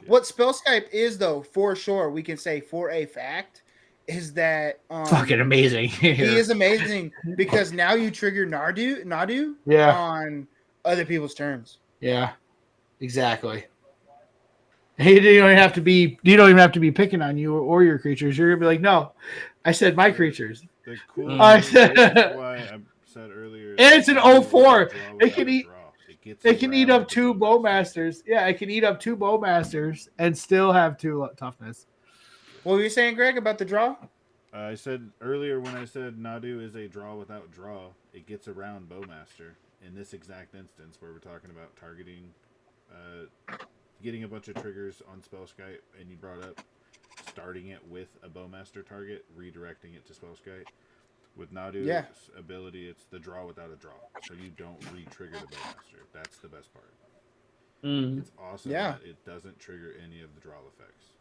What Spellskite is, though, for sure, we can say for a fact, is that fucking amazing. He is amazing because now you trigger Nadu on other people's turns. Yeah, exactly. You don't even have to be picking on you or your creatures. You're gonna be like, no, I said my creatures. The cool why I said earlier, and it's an 0-4. It can eat up 2 Bowmasters. Yeah, it can eat up 2 Bowmasters and still have 2 toughness. What were you saying, Greg, about the draw? I said earlier when I said Nadu is a draw without draw, it gets around Bowmaster. In this exact instance where we're talking about targeting, getting a bunch of triggers on Spellskite, and you brought up starting it with a Bowmaster target, redirecting it to Spellskite. With Nadu's ability, it's the draw without a draw. So you don't re-trigger the Bowmaster. That's the best part. It's awesome that it doesn't trigger any of the draw effects.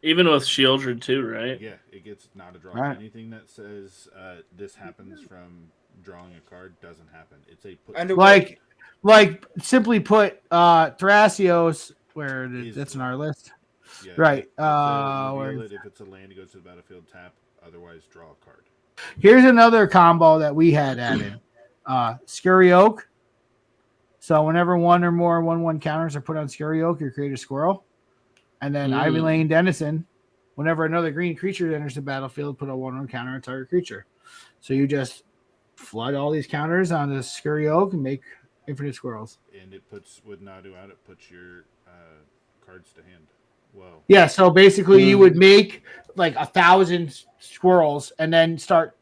Even with Shieldred too, right? Yeah, it gets not a draw. Right. Anything that says this happens from drawing a card doesn't happen. It's a put. Like simply put, Thrasios, where that's in our list. Yeah, right. If it's a land, it goes to the battlefield, tap. Otherwise, draw a card. Here's another combo that we had added. Scurry Oak. So whenever one or more 1/1 counters are put on Scurry Oak, you create a squirrel. And then Ivy Lane Denizen. Whenever another green creature enters the battlefield, put a 1/1 counter on target creature. So you just flood all these counters on the Scurry Oak and make infinite squirrels. And it puts, with Nadu out, it puts your cards to hand. Whoa. Yeah, so basically you would make like 1,000 squirrels and then start,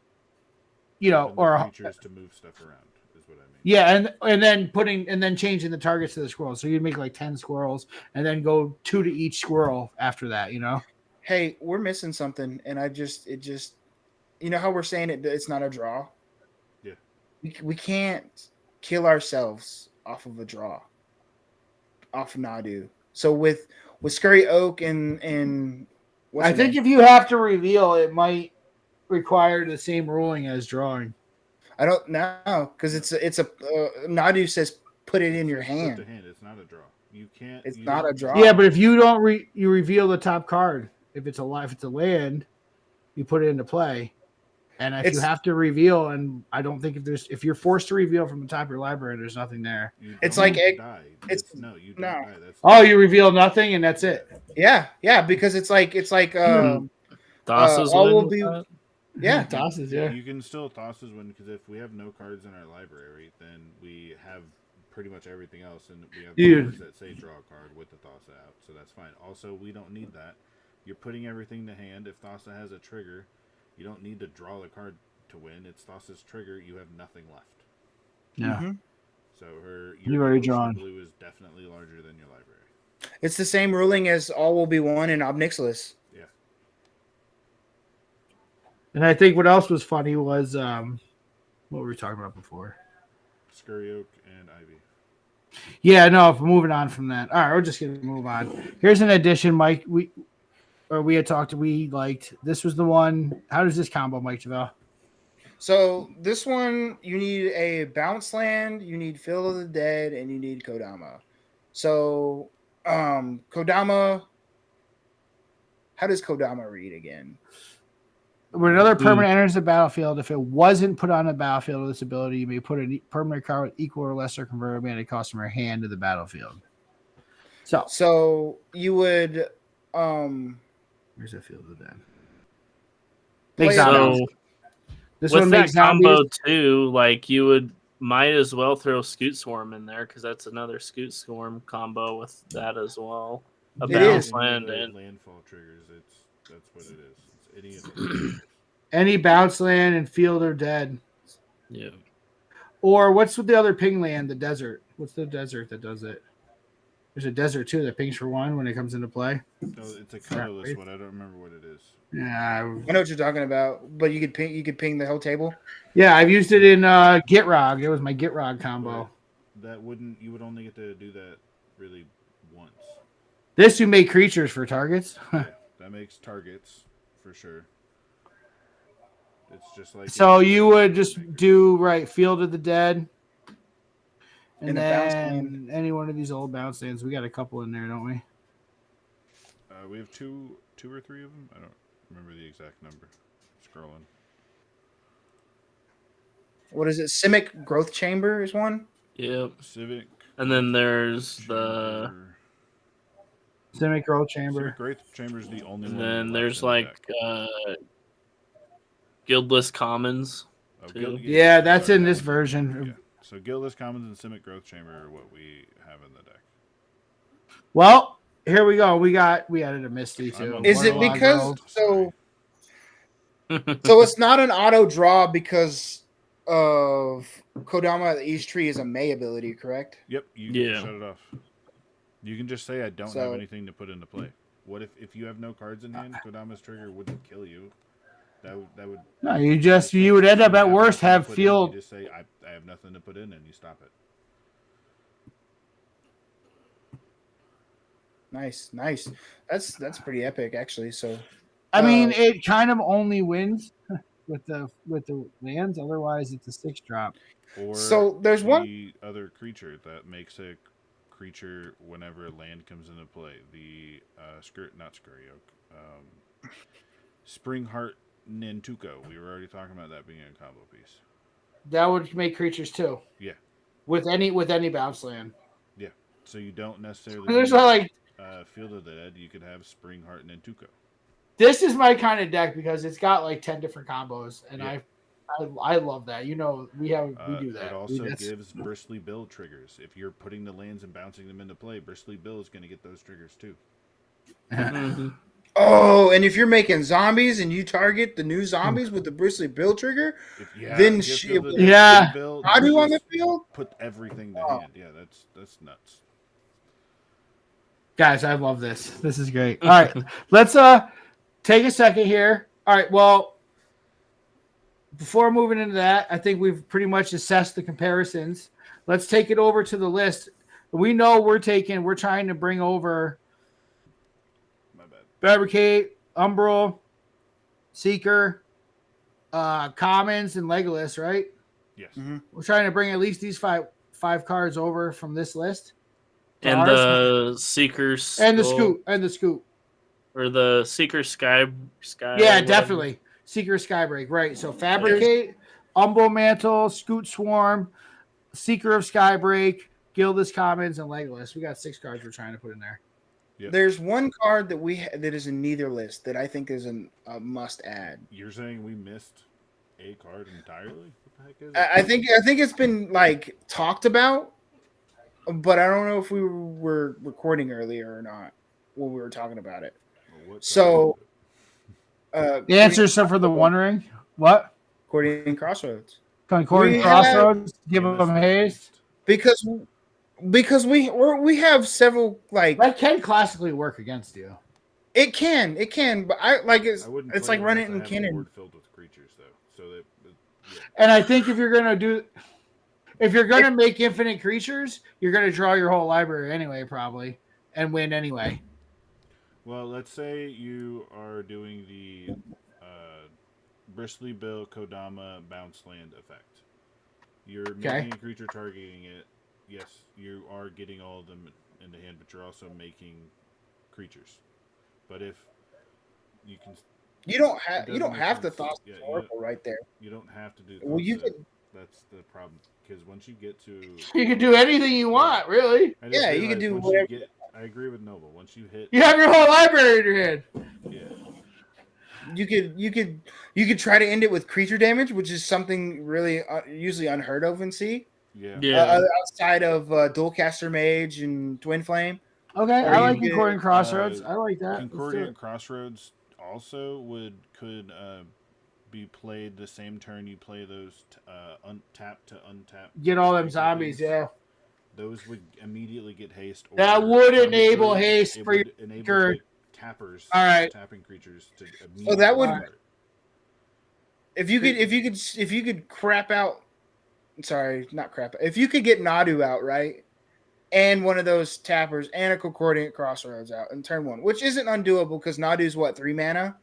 or creatures to move stuff around is what I mean. Yeah, and then changing the targets to the squirrels. So you'd make like 10 squirrels and then go 2 to each squirrel after that, Hey, we're missing something, and it just how we're saying it's not a draw. Yeah. We can't kill ourselves off of a draw. Off of Nadu. So with Scurry Oak and I think if you have to reveal, it might require the same ruling as drawing. I don't know because it's a Nadu says put it in your hand. Put the hand. It's not a draw. You can't. It's not a draw. Yeah, but if you don't you reveal the top card. If it's a land, you put it into play. And if you have to reveal, and I don't think if you're forced to reveal from the top of your library, there's nothing there. It's like die. You don't die. That's you reveal nothing and that's it. Yeah, because it's like Thassa's all win will be. Yeah, tosses. Yeah, you can still Thassa's win because if we have no cards in our library, then we have pretty much everything else, and we have cards that say draw a card with the Thassa out, so that's fine. Also, we don't need that. You're putting everything to hand. If Thassa has a trigger, you don't need to draw the card to win. It's Thassa's trigger. You have nothing left. Yeah. Mm-hmm. So you've already drawn. Blue is definitely larger than your library. It's the same ruling as all will be one in Obnixilis. Yeah. And I think what else was funny was what were we talking about before? Scurry Oak and Ivy. Yeah, no, if we're moving on from that. All right, we're just gonna move on. Here's an addition, Mike. We liked. This was the one. How does this combo, Mike Javale? So this one, you need a bounce land, you need Field of the Dead, and you need Kodama. So Kodama, how does Kodama read again? When another permanent enters the battlefield, if it wasn't put on the battlefield with this ability, you may put a permanent card with equal or lesser converted mana cost from your hand to the battlefield. So you would where's that Field of the Dead? So this with one that makes combo zombies. too, like you might as well throw Scoot Swarm in there because that's another Scoot Swarm combo with that as well. A bounce land and landfall triggers. That's what it is. It's idiot. Any bounce land and Field or Dead. Yeah. Or what's with the other ping land? The desert. What's the desert that does it? There's a desert too that pings for 1 when it comes into play. No, it's a colorless one. I don't remember what it is. Yeah, I know what you're talking about, but you could ping the whole table. Yeah, I've used it in Gitrog. It was my Gitrog combo. That you would only get to do that really once. This you make creatures for targets. Yeah, that makes targets for sure. It's just like so you would just do Field of the Dead. And then any one of these old bounce lands. We got a couple in there, don't we? We have two or three of them. I don't remember the exact number. Scrolling. What is it? Simic Growth Chamber is one? Yep. Civic. And then there's the Simic Growth Chamber. Simic Growth Chamber is the only one. And then there's Guildless Commons. Yeah, that's in this version. Yeah. So Guildless Commons and Simic Growth Chamber are what we have in the deck. Well, here we go. We added a Misty too. Is it because so it's not an auto draw because of Kodama East Tree is a May ability, correct? Yep. You can shut it off. You can just say I don't have anything to put into play. What if you have no cards in hand? Kodama's trigger wouldn't kill you. That would. No, you would end up at worst have Field. You just say I have nothing to put in, and you stop it. Nice. That's pretty epic, actually. So, I mean, it kind of only wins with the lands. Otherwise, it's a 6-drop. Or so there's one other creature that makes a creature whenever land comes into play. The Scurry Oak, Springheart Nantuko. We were already talking about that being a combo piece. That would make creatures too. Yeah. With any bounce land. Yeah. So you don't necessarily. There's like Field of the Dead. You could have Springheart Nantuko. This is my kind of deck because it's got like 10 different combos, and I love that. We do that. It also gives Bristly Bill triggers. If you're putting the lands and bouncing them into play, Bristly Bill is going to get those triggers too. Mm-hmm. Oh, and if you're making zombies and you target the new zombies with the bristly bill trigger, then Nadu on the field. Put everything to hand. Yeah, that's nuts. Guys, I love this. This is great. All right, let's take a second here. All right, well, before moving into that, I think we've pretty much assessed the comparisons. Let's take it over to the list. We know we're trying to bring over Fabricate, Umbral, Seeker, Commons, and Legolas, right? Yes. Mm-hmm. We're trying to bring at least these five cards over from this list. And the Seeker and the Scoop. Or the Seeker Sky. Yeah, definitely. Seeker Skybreak, right. So Fabricate, Umbral Mantle, Scoot Swarm, Seeker of Skybreak, Gildas Commons, and Legolas. We got 6 cards we're trying to put in there. Yep. There's one card that that is in neither list that I think is a must add. You're saying we missed a card entirely? What the heck is it? I think it's been like talked about, but I don't know if we were recording earlier or not when we were talking about it. So the answer is for the wondering. What? Concordant Crossroads. Concordant Crossroads. Give them haste because we have several like that can classically work against you. It can, but it's like running in cannon. Board filled with creatures though, so that. Yeah. And I think if you're gonna make infinite creatures, you're gonna draw your whole library anyway, probably, and win anyway. Well, let's say you are doing the Bristly Bill Kodama Bounce Land effect. You're making a creature targeting it. Yes, you are getting all of them in the hand, but you're also making creatures. But if you can, you don't have to Thought Oracle right there. You don't have to do. Well, you can. That's the problem because once you get to, you can do anything you want, really. Yeah, you can do whatever. I agree with Noble. Once you hit, you have your whole library in your hand. Yeah. You could try to end it with creature damage, which is something really usually unheard of in C. Yeah. Outside of Dualcaster Mage and Twin Flame. Okay, I like Concordant Crossroads. I like that. Concordant Crossroads also could be played the same turn you play those untap to untap. Get all them zombies, yeah. Those would immediately get haste. That would enable haste for your tappers. All right, tapping creatures to. So that would. If you could crap out. Sorry, not crap. If you could get Nadu out, right, and one of those tappers and a Concordant Crossroads out in turn 1, which isn't undoable because Nadu's 3 mana.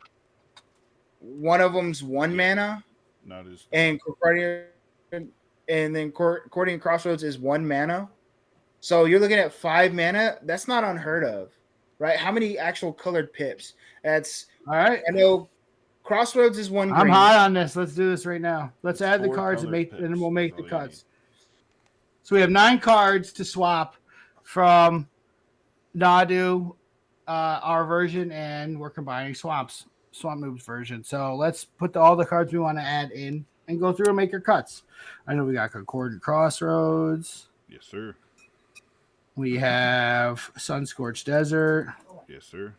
One of them's 1 mana. Nadu's and Concordant Crossroads is 1 mana. So you're looking at 5 mana. That's not unheard of, right? How many actual colored pips? That's all right. I know Crossroads is 1 green. I'm hot on this. Let's do this right now. Let's add the cards and then we'll make the cuts. So we have 9 cards to swap from Nadu, our version, and we're combining Swamp Noob's version. So let's put all the cards we want to add in and go through and make our cuts. I know we got Concordant Crossroads. Yes, sir. We have Sun-Scorched Desert. Yes, sir.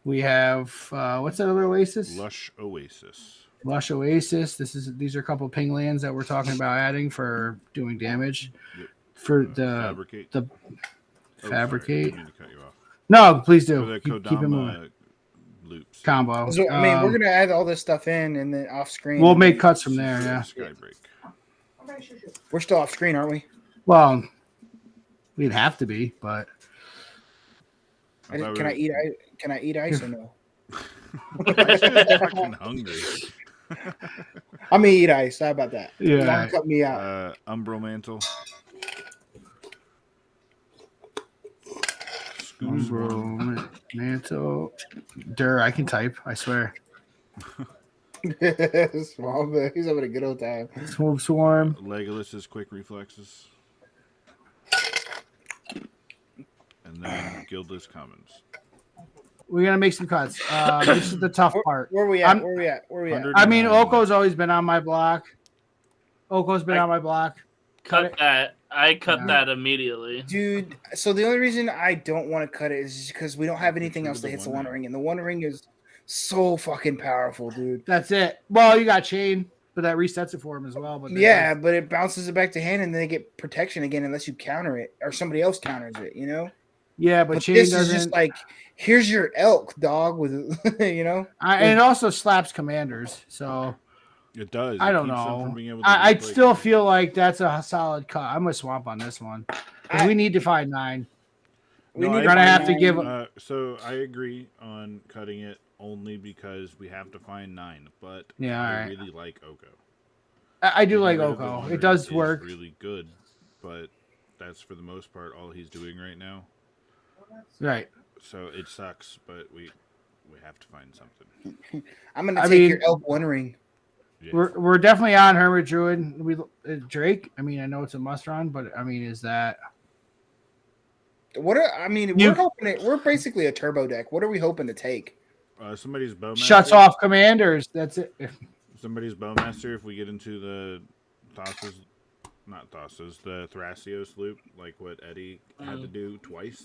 We have what's that other oasis? Lush Oasis. Lush Oasis. These are a couple ping lands that we're talking about adding for doing damage. Yep. For Fabricate. Fabricate. Sorry, I didn't mean to cut you off. No, please do. For the keep it moving. Loops. Combo. So, I mean, we're gonna add all this stuff in and then off screen. We'll make cuts from there. Yeah. Skybreak. We're still off screen, aren't we? Well, we'd have to be, but. Can I eat ice or no? I'm fucking hungry. I'm gonna eat ice. How about that? Yeah. Cut me out. Umbral Mantle. Umbral Mantle. I can type. I swear. Small, but he's having a good old time. Swarm. Legolas's quick reflexes. And then Gildas Commons. We're gonna make some cuts. This is the tough part. Where we at? I mean, Oko's always been on my block. cut that. I cut that immediately, dude. So the only reason I don't want to cut it is because we don't have anything else that hits the One Ring, and the One Ring is so fucking powerful, dude. That's it. Well, you got Chain, but that resets it for him as well. But but it bounces it back to hand, and then they get protection again unless you counter it or somebody else counters it. You know. Yeah, but Chain this doesn't. Is just like, here's your elk dog with, you know. And it also slaps commanders, so it does. I don't know. I still feel like that's a solid cut. I'm gonna swamp on this one because we need to find 9. We're gonna have to give. So I agree on cutting it only because we have to find 9. But I really like Oko. I do like Oko. It does work. Really good, but that's for the most part all he's doing right now. Right. So it sucks, but we have to find something. I'm gonna take your elk One Ring. Yeah. We're definitely on Hermit Druid. Drake. I mean, I know it's a must run, but I mean, is that what? We're hoping we're basically a turbo deck. What are we hoping to take? Somebody's Bowmaster shuts off commanders. That's it. Somebody's Bowmaster. If we get into the the Thrasios loop, like what Eddie had to do twice.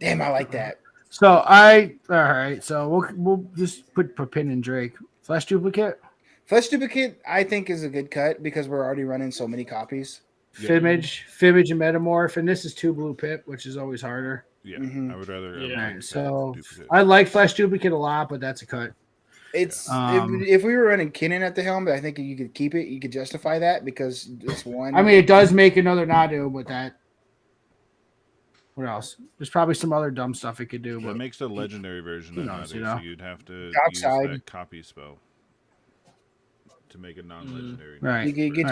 Damn, I like that. So all right. So we'll just put Pin and Drake. Flesh Duplicate. Flesh Duplicate, I think, is a good cut because we're already running so many copies. Fimmage and Metamorph, and this is 2 blue pip, which is always harder. Yeah, I would rather. Right, so I like Flesh Duplicate a lot, but that's a cut. It's if we were running Kinnan at the helm, I think you could keep it. You could justify that because this one. I mean, it does make another Nadu, but that. What else? There's probably some other dumb stuff it could do. But it makes a legendary version of Nadu, so you'd have to use that copy spell to make a non-legendary. Right. You could get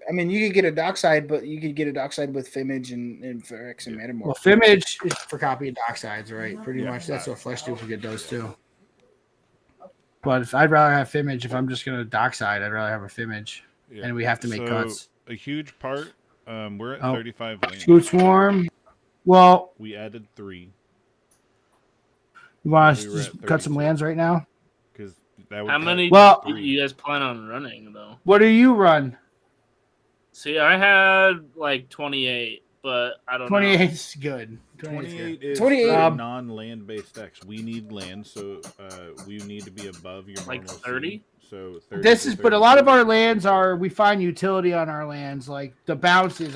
you could get a Dockside, but you could get a Dockside with Fimmage and Ferex and Metamorph. Well, Fimmage is for copying Docksides, right? Pretty much. That's what Flesh Duplicate does too. But if I'd rather have Fimmage, if I'm just going to Dockside, I'd rather have a Fimmage. Yeah. And we have to make cuts. A huge part, we're at 35 lands. Shoot Swarm. Well, we added 3. You want to just cut some lands right now? Because that would how many do you guys plan on running though? What do you run? See, I had like 28, but I don't 28 know. 28 is good. 28 is 28 non-land based decks. We need land, so we need to be above your like 30. So 30 this is, but a lot of our lands we find utility on our lands. Like the bounces,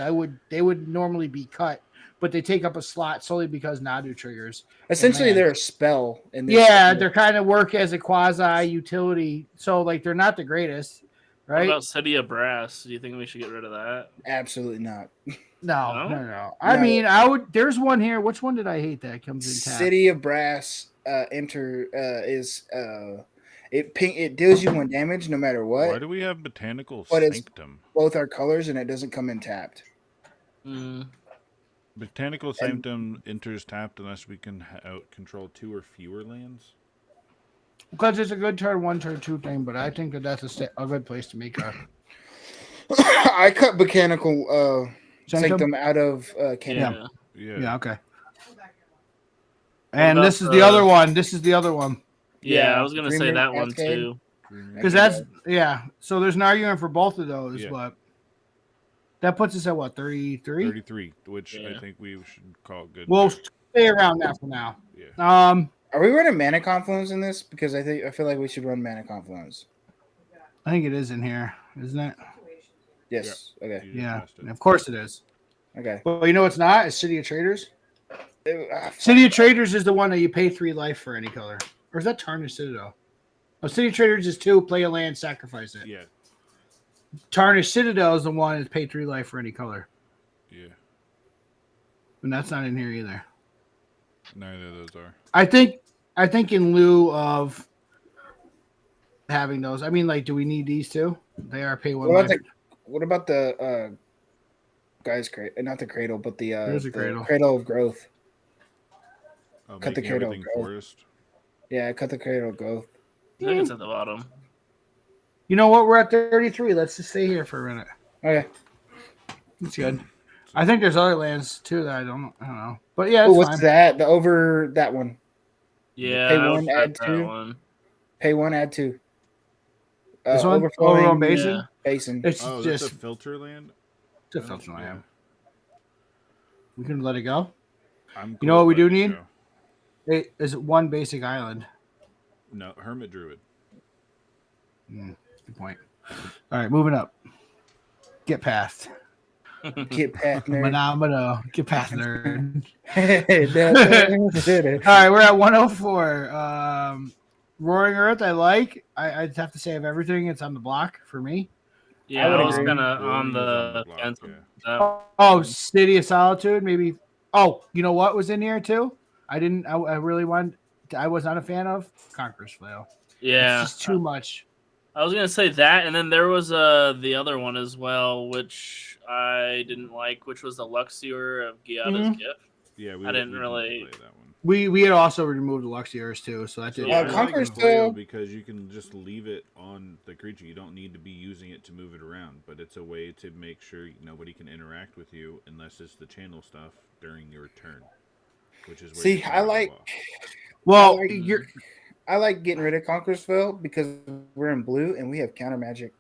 they would normally be cut, but they take up a slot solely because Nadu triggers. Essentially, they're a spell. They're kind of work as a quasi utility. So like they're not the greatest, right? What about City of Brass? Do you think we should get rid of that? Absolutely not. No. I mean, I would. There's one here. Which one did I hate that comes in tap? City of Brass it deals you 1 damage no matter what. Why do we have Botanical Sanctum? Both our colors and it doesn't come in tapped. Botanical Sanctum enters tapped unless we can control 2 or fewer lands. Because it's a good turn 1, turn 2 thing, but I think that's a good place to make a. I cut Botanical Sanctum out of Canada. Yeah. Okay. And this is the other one. Yeah, I was gonna say that one too. Because so there's an argument for both of those, but that puts us at what, 33? 33, which I think we should call good. We'll stay around that for now. Yeah. Are we running Mana Confluence in this? Because I feel like we should run Mana Confluence. I think it is in here, isn't it? Yes. Yeah. Okay. Yeah. Of course it is. Okay. But you know what's not? It's City of Traders. City of Traders is the one that you pay 3 life for any color. Or is that Tarnished Citadel? Oh, City of Traders is 2, play a land, sacrifice it. Yeah. Tarnished Citadel is the one that's pay 3 life for any color. Yeah. And that's not in here either. Neither of those are. I think in lieu of having those, I mean, like, do we need these two? They are pay 1 life. What about the guys' cradle? Not the cradle, but the cradle. Cradle of Growth. Cut the Cradle of Growth. Forest. Yeah, cut the Cradle of Growth. I think it's at the bottom. You know what? We're at 33. Let's just stay here for a minute. Okay. That's good. I think there's other lands too that I don't know. But yeah, what's fine. that? The over that one. Yeah, Pay 1, add 2. One. Pay 1, add 2. This one? Overflowing Basin? Yeah. Basin. It's Oh, just that's a filter land? it's a filter land. We can let it go. I'm cool You know what we with do letting it need? go. It is one basic island. No, Hermit Druid. Good point. All right, moving up. Get past. Get past nerd. Phenomenal. Get past nerd. All All right, we're at 104. Roaring Earth, I like. I'd have to say of everything, it's on the block for me. Yeah, would I was agree. kind of Roaring on is the block, fence. yeah. Oh, City of Solitude, maybe. Oh, you know what was in here too? I really wanted. I was not a fan of Conqueror's Flail. Yeah, It's just too much. I was gonna say that, and then there was the other one as well, which I didn't like, which was the Luxior of Giada's Gift. Yeah, I didn't really play that one. We had also removed the Luxiors too, so that So did. I Conqueror's like Flail Flail because you can just leave it on the creature. You don't need to be using it to move it around, but it's a way to make sure nobody can interact with you unless it's the channel stuff during your turn, which is where See, I like. Well, I like getting rid of Conqueror's Flail because we're in blue and we have counter magic.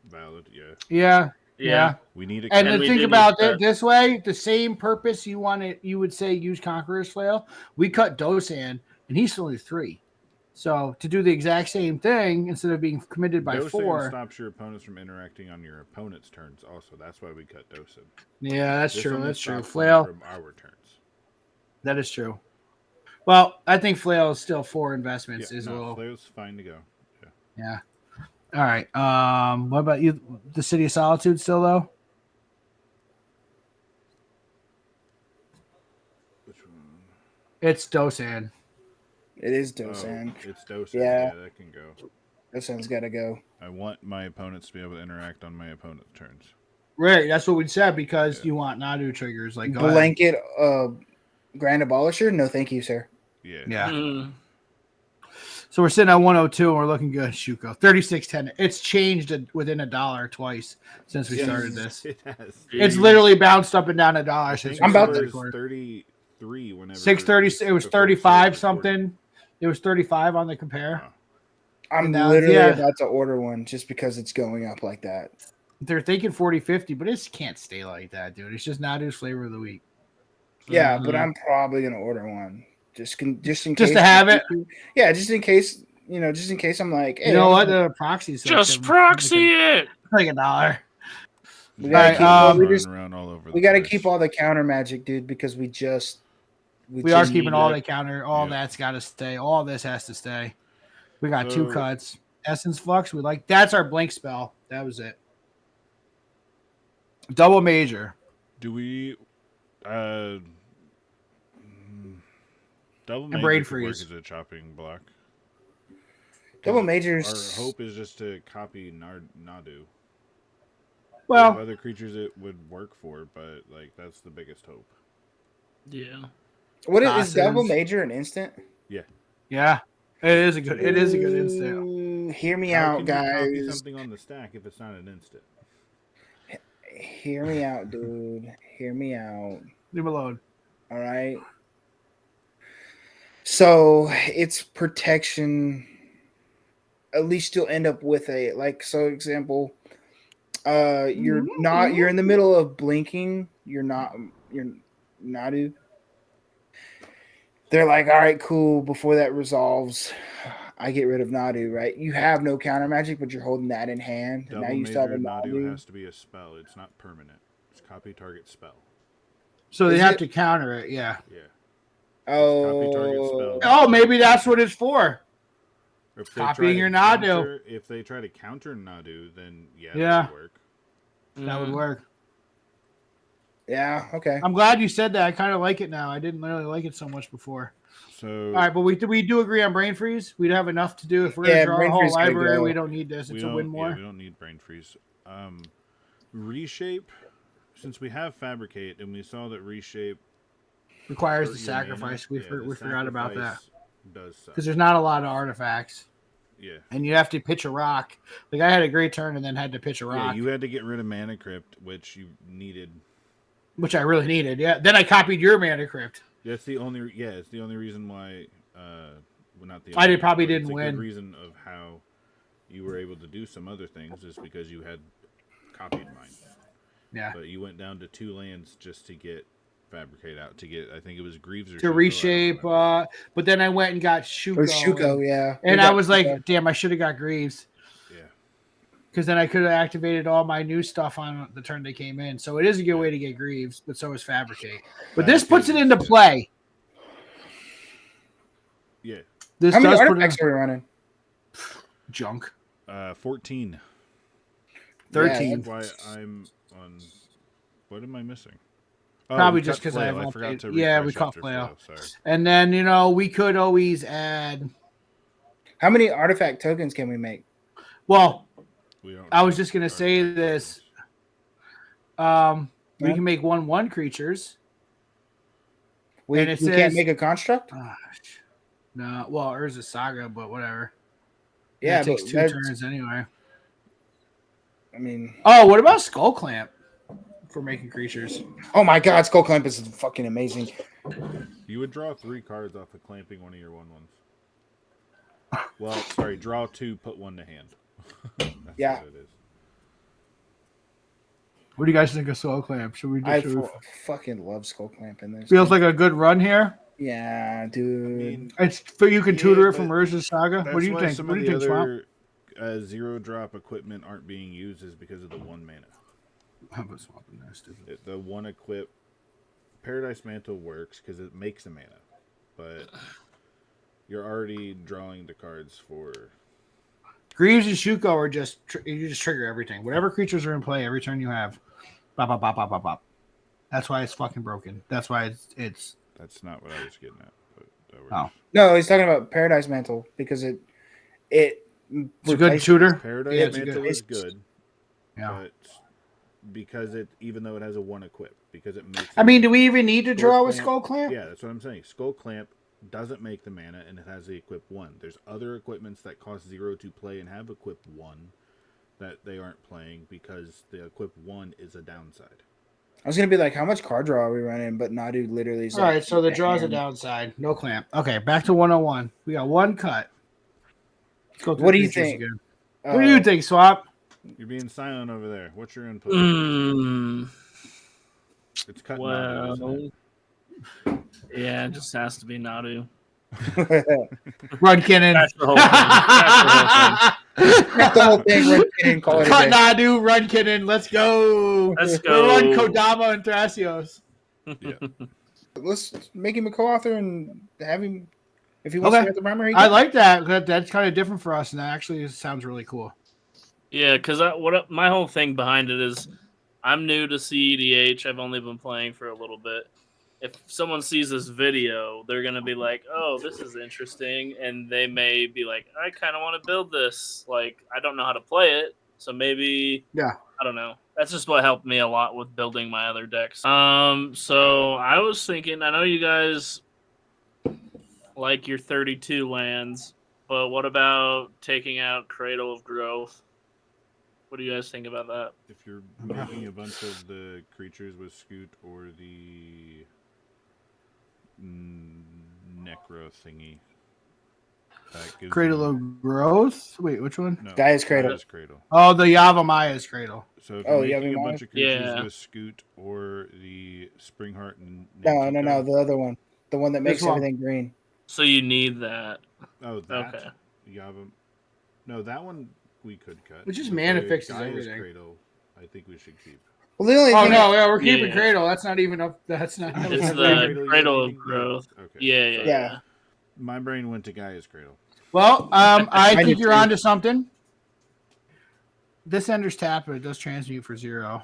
valid. Yeah. Yeah. We need a And And then we think did about use it this way: the same purpose you would say use Conqueror's Flail. We cut Dosan, and he's only 3. So to do the exact same thing instead of being committed by Dosan 4. stops your opponents from interacting on your opponent's turns. Also, that's why we cut Dosan. Yeah, that's This true. only That's true. stops them Flail. from our turns. That is true. Well, I think Flail is still 4 investments. Yeah, is a little. Flail's fine to go. Yeah. All right. What about you? The City of Solitude still though? Which one? It's Dosan. It is Dosan. Oh, it's Dosan. Yeah. Yeah, that can go. Dosan's got to go. I want my opponents to be able to interact on my opponent's turns. Right. That's what we said because you want Nadu triggers. Like go ahead. Blanket Grand Abolisher? No, thank you, sir. Yeah. Yeah. So we're sitting at 102 and we're looking good. Shuko 36.10. It's changed within $1 twice since we started this. It has. It's literally bounced up and down $1 since we I'm about started to- It was recording. 33 whenever 630. It was before 35 we started something. It was 35 on the compare. Wow. I'm And now- literally yeah. about to order one just because it's going up like that. They're thinking 40-50, but it can't stay like that, dude. It's just Nadu's flavor of the week. Yeah, but I'm probably gonna order one just in case. Just to have it. Yeah, just in case. Just in case I'm like, hey, You know what? The proxy Just proxy it. like $1. We Right, gotta keep, we got to place. keep all the counter magic, dude, because we We are just keeping need all it. the counter. All Yeah. that's got to stay. All this has to stay. We got 2 So- cuts. Essence Flux. We like that's our blink spell. That was it. Double major. Do we double And major braid could work freeze. as a chopping block? double Our majors. hope is just to copy Nadu. Well, other creatures it would work for, but like that's the biggest hope. Yeah. What is Tosses. double major an instant? yeah, it is a good instant. Ooh, hear me How out, can you copy guys. something on the stack if it's not an instant? Hear me out, dude. Hear me out. Leave him alone. All right. So it's protection. At least you'll end up with a example. You're in the middle of blinking. You're Nadu. They're like, all right, cool. Before that resolves, I get rid of Nadu, right? You have no counter magic, but you're holding that in hand. Double Now you major still have a Nadu has to be a spell. It's not permanent. It's copy target spell. So they Is have it- to counter it. Yeah. Yeah. Copy target Oh, spell. Oh, maybe that's what it's for. If they Copying try to your Nadu. counter- If they try to counter Nadu, then Yeah. that would work. That would work. yeah. Okay. I'm glad you said that. I kind of like it now. I didn't really like it so much before. So All right, but we do agree on brain freeze. We'd have enough to do if we're gonna draw a Brain whole freeze gotta library. go. We don't need this. we It's a don't, win yeah, more. we don't need brain freeze. Reshape, since we have fabricate and we saw that reshape Requires hurt the your mana, sacrifice. yeah, We the forgot about that sacrifice does suck. because there's not a lot of artifacts, Yeah. and you have to pitch a rock. Like I had a great turn and then had to pitch a Yeah, rock, you had to get rid of Mana Crypt, which you needed. which I really needed. Yeah. Then I copied your mana crypt. That's the only. Yeah, it's the only reason why well, not the. I probably but didn't it's a win. Good reason of how you were able to do some other things is because you had copied mine. Yeah. But you went down to 2 lands just to get Fabricate out to get. I think it was Greaves or To Shuko, reshape. But then I went and got Shuko. Or Shuko, yeah. And I was like, damn, I should have got Greaves. Yeah. Because then I could have activated all my new stuff on the turn they came in. So it is a good way to get Greaves, but so is Fabricate. But this puts it into play. Yeah. This How many artifacts are we running? Junk. 14. 13. That's why I'm on. What am I missing? Probably just because I haven't forgot to we caught flail. Sorry. And then we could always add. How many artifact tokens can we make? Well, I was just gonna say this. We can make 1/1 creatures. We can't make a construct. No, well, there's a saga, but whatever. Yeah, it takes 2 turns anyway. I mean, what about Skull Clamp for making creatures? Oh my God, Skull Clamp is fucking amazing. You would draw 3 cards off of clamping one of your 1/1s. Well, sorry, draw 2, put 1 to hand. That's yeah. what it is. What do you guys think of Skull Clamp? Should we? Fucking love Skull Clamp in this. Feels like a good run here. Yeah, dude. I mean, it's for you can tutor it from Urza's Saga. What do you think? Some what of do you the think, other 0-drop equipment aren't being used is because of the 1 mana. How about swapping that stupid? The 1 equip Paradise Mantle works because it makes a mana, but you're already drawing the cards for. Greaves and Shuko are just you just trigger everything. Whatever creatures are in play every turn you have. Bop, bop, bop, bop, bop, bop. That's why it's fucking broken. That's why it's. That's not what I was getting at. But No, he's talking about Paradise Mantle because it's a good tutor. Paradise Mantle is good. Yeah. But because even though it has a 1 equip, because it makes. I mean, do we even need to draw with Skull Clamp? Yeah, that's what I'm saying. Skull Clamp doesn't make the mana, and it has the equip 1. There's other equipments that cost 0 to play and have equip 1 that they aren't playing because the equip 1 is a downside. I was gonna be like, how much card draw are we running? But Nadu literally. All right, so the draw's a downside. No clamp. Okay, back to 101. We got 1 cut. Let's go through what do you think? What do you think, Swap? You're being silent over there. What's your input? It's cut Nadu, isn't it? Yeah, it just has to be Nadu. Run Kinnan. That's the whole thing. That's the whole thing. Run Kinnan. Call it Cut Nadu. Run Kinnan. Let's go. Let's go. Run Kodama and Thrasios. Yeah. Let's make him a co-author and have him. If he wants to write the primer, I like that. That's kind of different for us, and that actually sounds really cool. Yeah, because my whole thing behind it is I'm new to cEDH. I've only been playing for a little bit. If someone sees this video, they're going to be like, oh, this is interesting. And they may be like, I kind of want to build this. Like, I don't know how to play it. So maybe, I don't know. That's just what helped me a lot with building my other decks. So I was thinking, I know you guys like your 32 lands, but what about taking out Cradle of Growth? What do you guys think about that? If you're making a bunch of the creatures with Scoot or the Necro thingy. Cradle of Growth? Wait, which one? No, Gaia's Cradle. Oh, the Yavamaya's Cradle. So if you're making a bunch of creatures with Scoot or the Springheart and No, the other one. The one that makes everything green. So you need that. Oh, that? Okay. No, that one we could cut. Which is mana fixes Gaia's everything. Cradle, I think we should keep. Well, the only we're keeping Cradle. That's not even up. That's not. It's the Cradle of Growth. Okay. Yeah. My brain went to Gaia's Cradle. Well, I think you're onto something. This enters tap, but it does transmute for 0.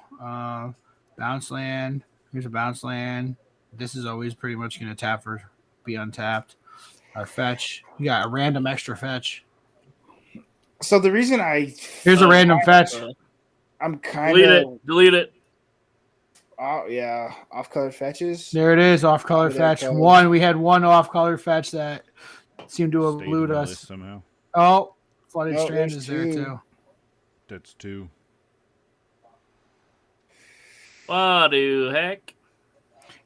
Bounce land. Here's a bounce land. This is always pretty much going to tap for be untapped. Our fetch. You got a random extra fetch. So the reason here's a random fetch. I'm kind of delete it. Oh yeah, off-color fetches. There it is, off-color fetch. We had one off-color fetch that seemed to elude us somehow. Oh, Flooded Strand is there too. That's 2. What the heck?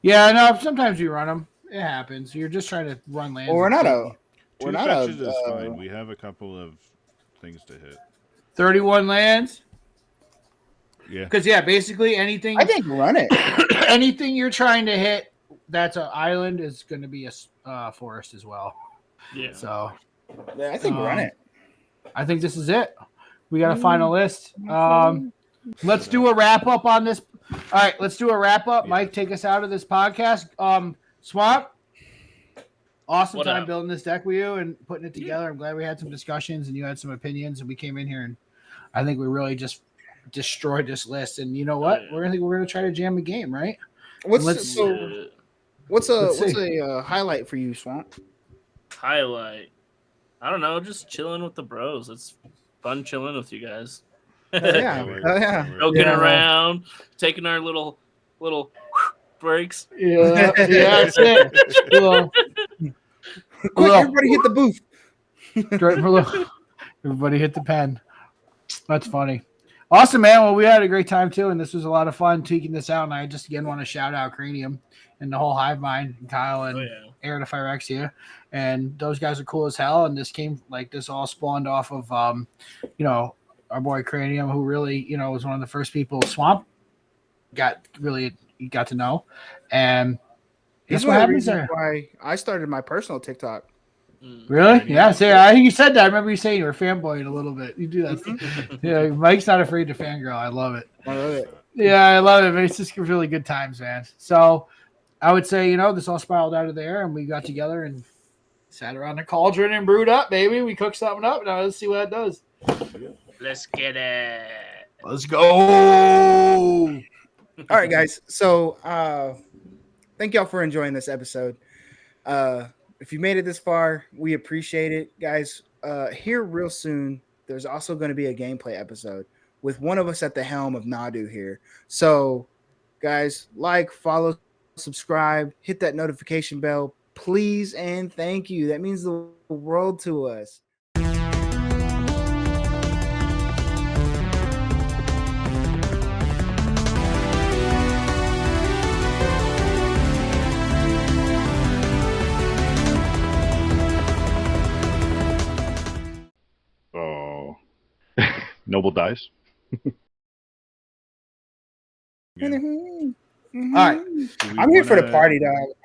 Yeah, no. Sometimes you run them. It happens. You're just trying to run lands. Well, we're not out. 2 fetches is fine. We have a couple of things to hit. 31 lands. Yeah. Because basically anything. I think run it. Anything you're trying to hit that's an island is going to be a forest as well. Yeah. So yeah, I think run it. I think this is it. We got a final list. Let's do a wrap up on this. All right, let's do a wrap up. Yeah. Mike, take us out of this podcast. Swamp, awesome time building this deck with you and putting it together. I'm glad we had some discussions and you had some opinions and we came in here and I think we really just destroyed this list. And you know what? We're gonna try to jam the game, right? What's a highlight for you, Swamp? Highlight? I don't know, just chilling with the bros. It's fun chilling with you guys. Joking around, taking our little breaks. Yeah, that's it. Quick, everybody hit the booth. Everybody hit the pen. That's funny. Awesome, man. Well, we had a great time too, and this was a lot of fun tweaking this out. And I just again want to shout out Cranium and the whole Hive Mind and Kyle and Aaron if Phyrexia. And those guys are cool as hell. And this all spawned off of our boy Cranium, who really, was one of the first people Swamp got to know. And that's what happens there. Why I started my personal TikTok. Really? Yeah. I think you said that. I remember you saying you were fanboying a little bit. You do that. Yeah. Mike's not afraid to fangirl. I love it. Yeah, I love it. It's just really good times, man. So I would say, this all spiraled out of there and we got together and sat around the cauldron and brewed up, baby. We cooked something up. Now let's see what it does. Let's get it. Let's go. All right, guys. So thank y'all for enjoying this episode. If you made it this far, we appreciate it, guys. Here real soon, there's also going to be a gameplay episode with one of us at the helm of Nadu here. So, guys, follow, subscribe, hit that notification bell, please, and thank you. That means the world to us. Noble dies. All right. I'm here for the party, dog.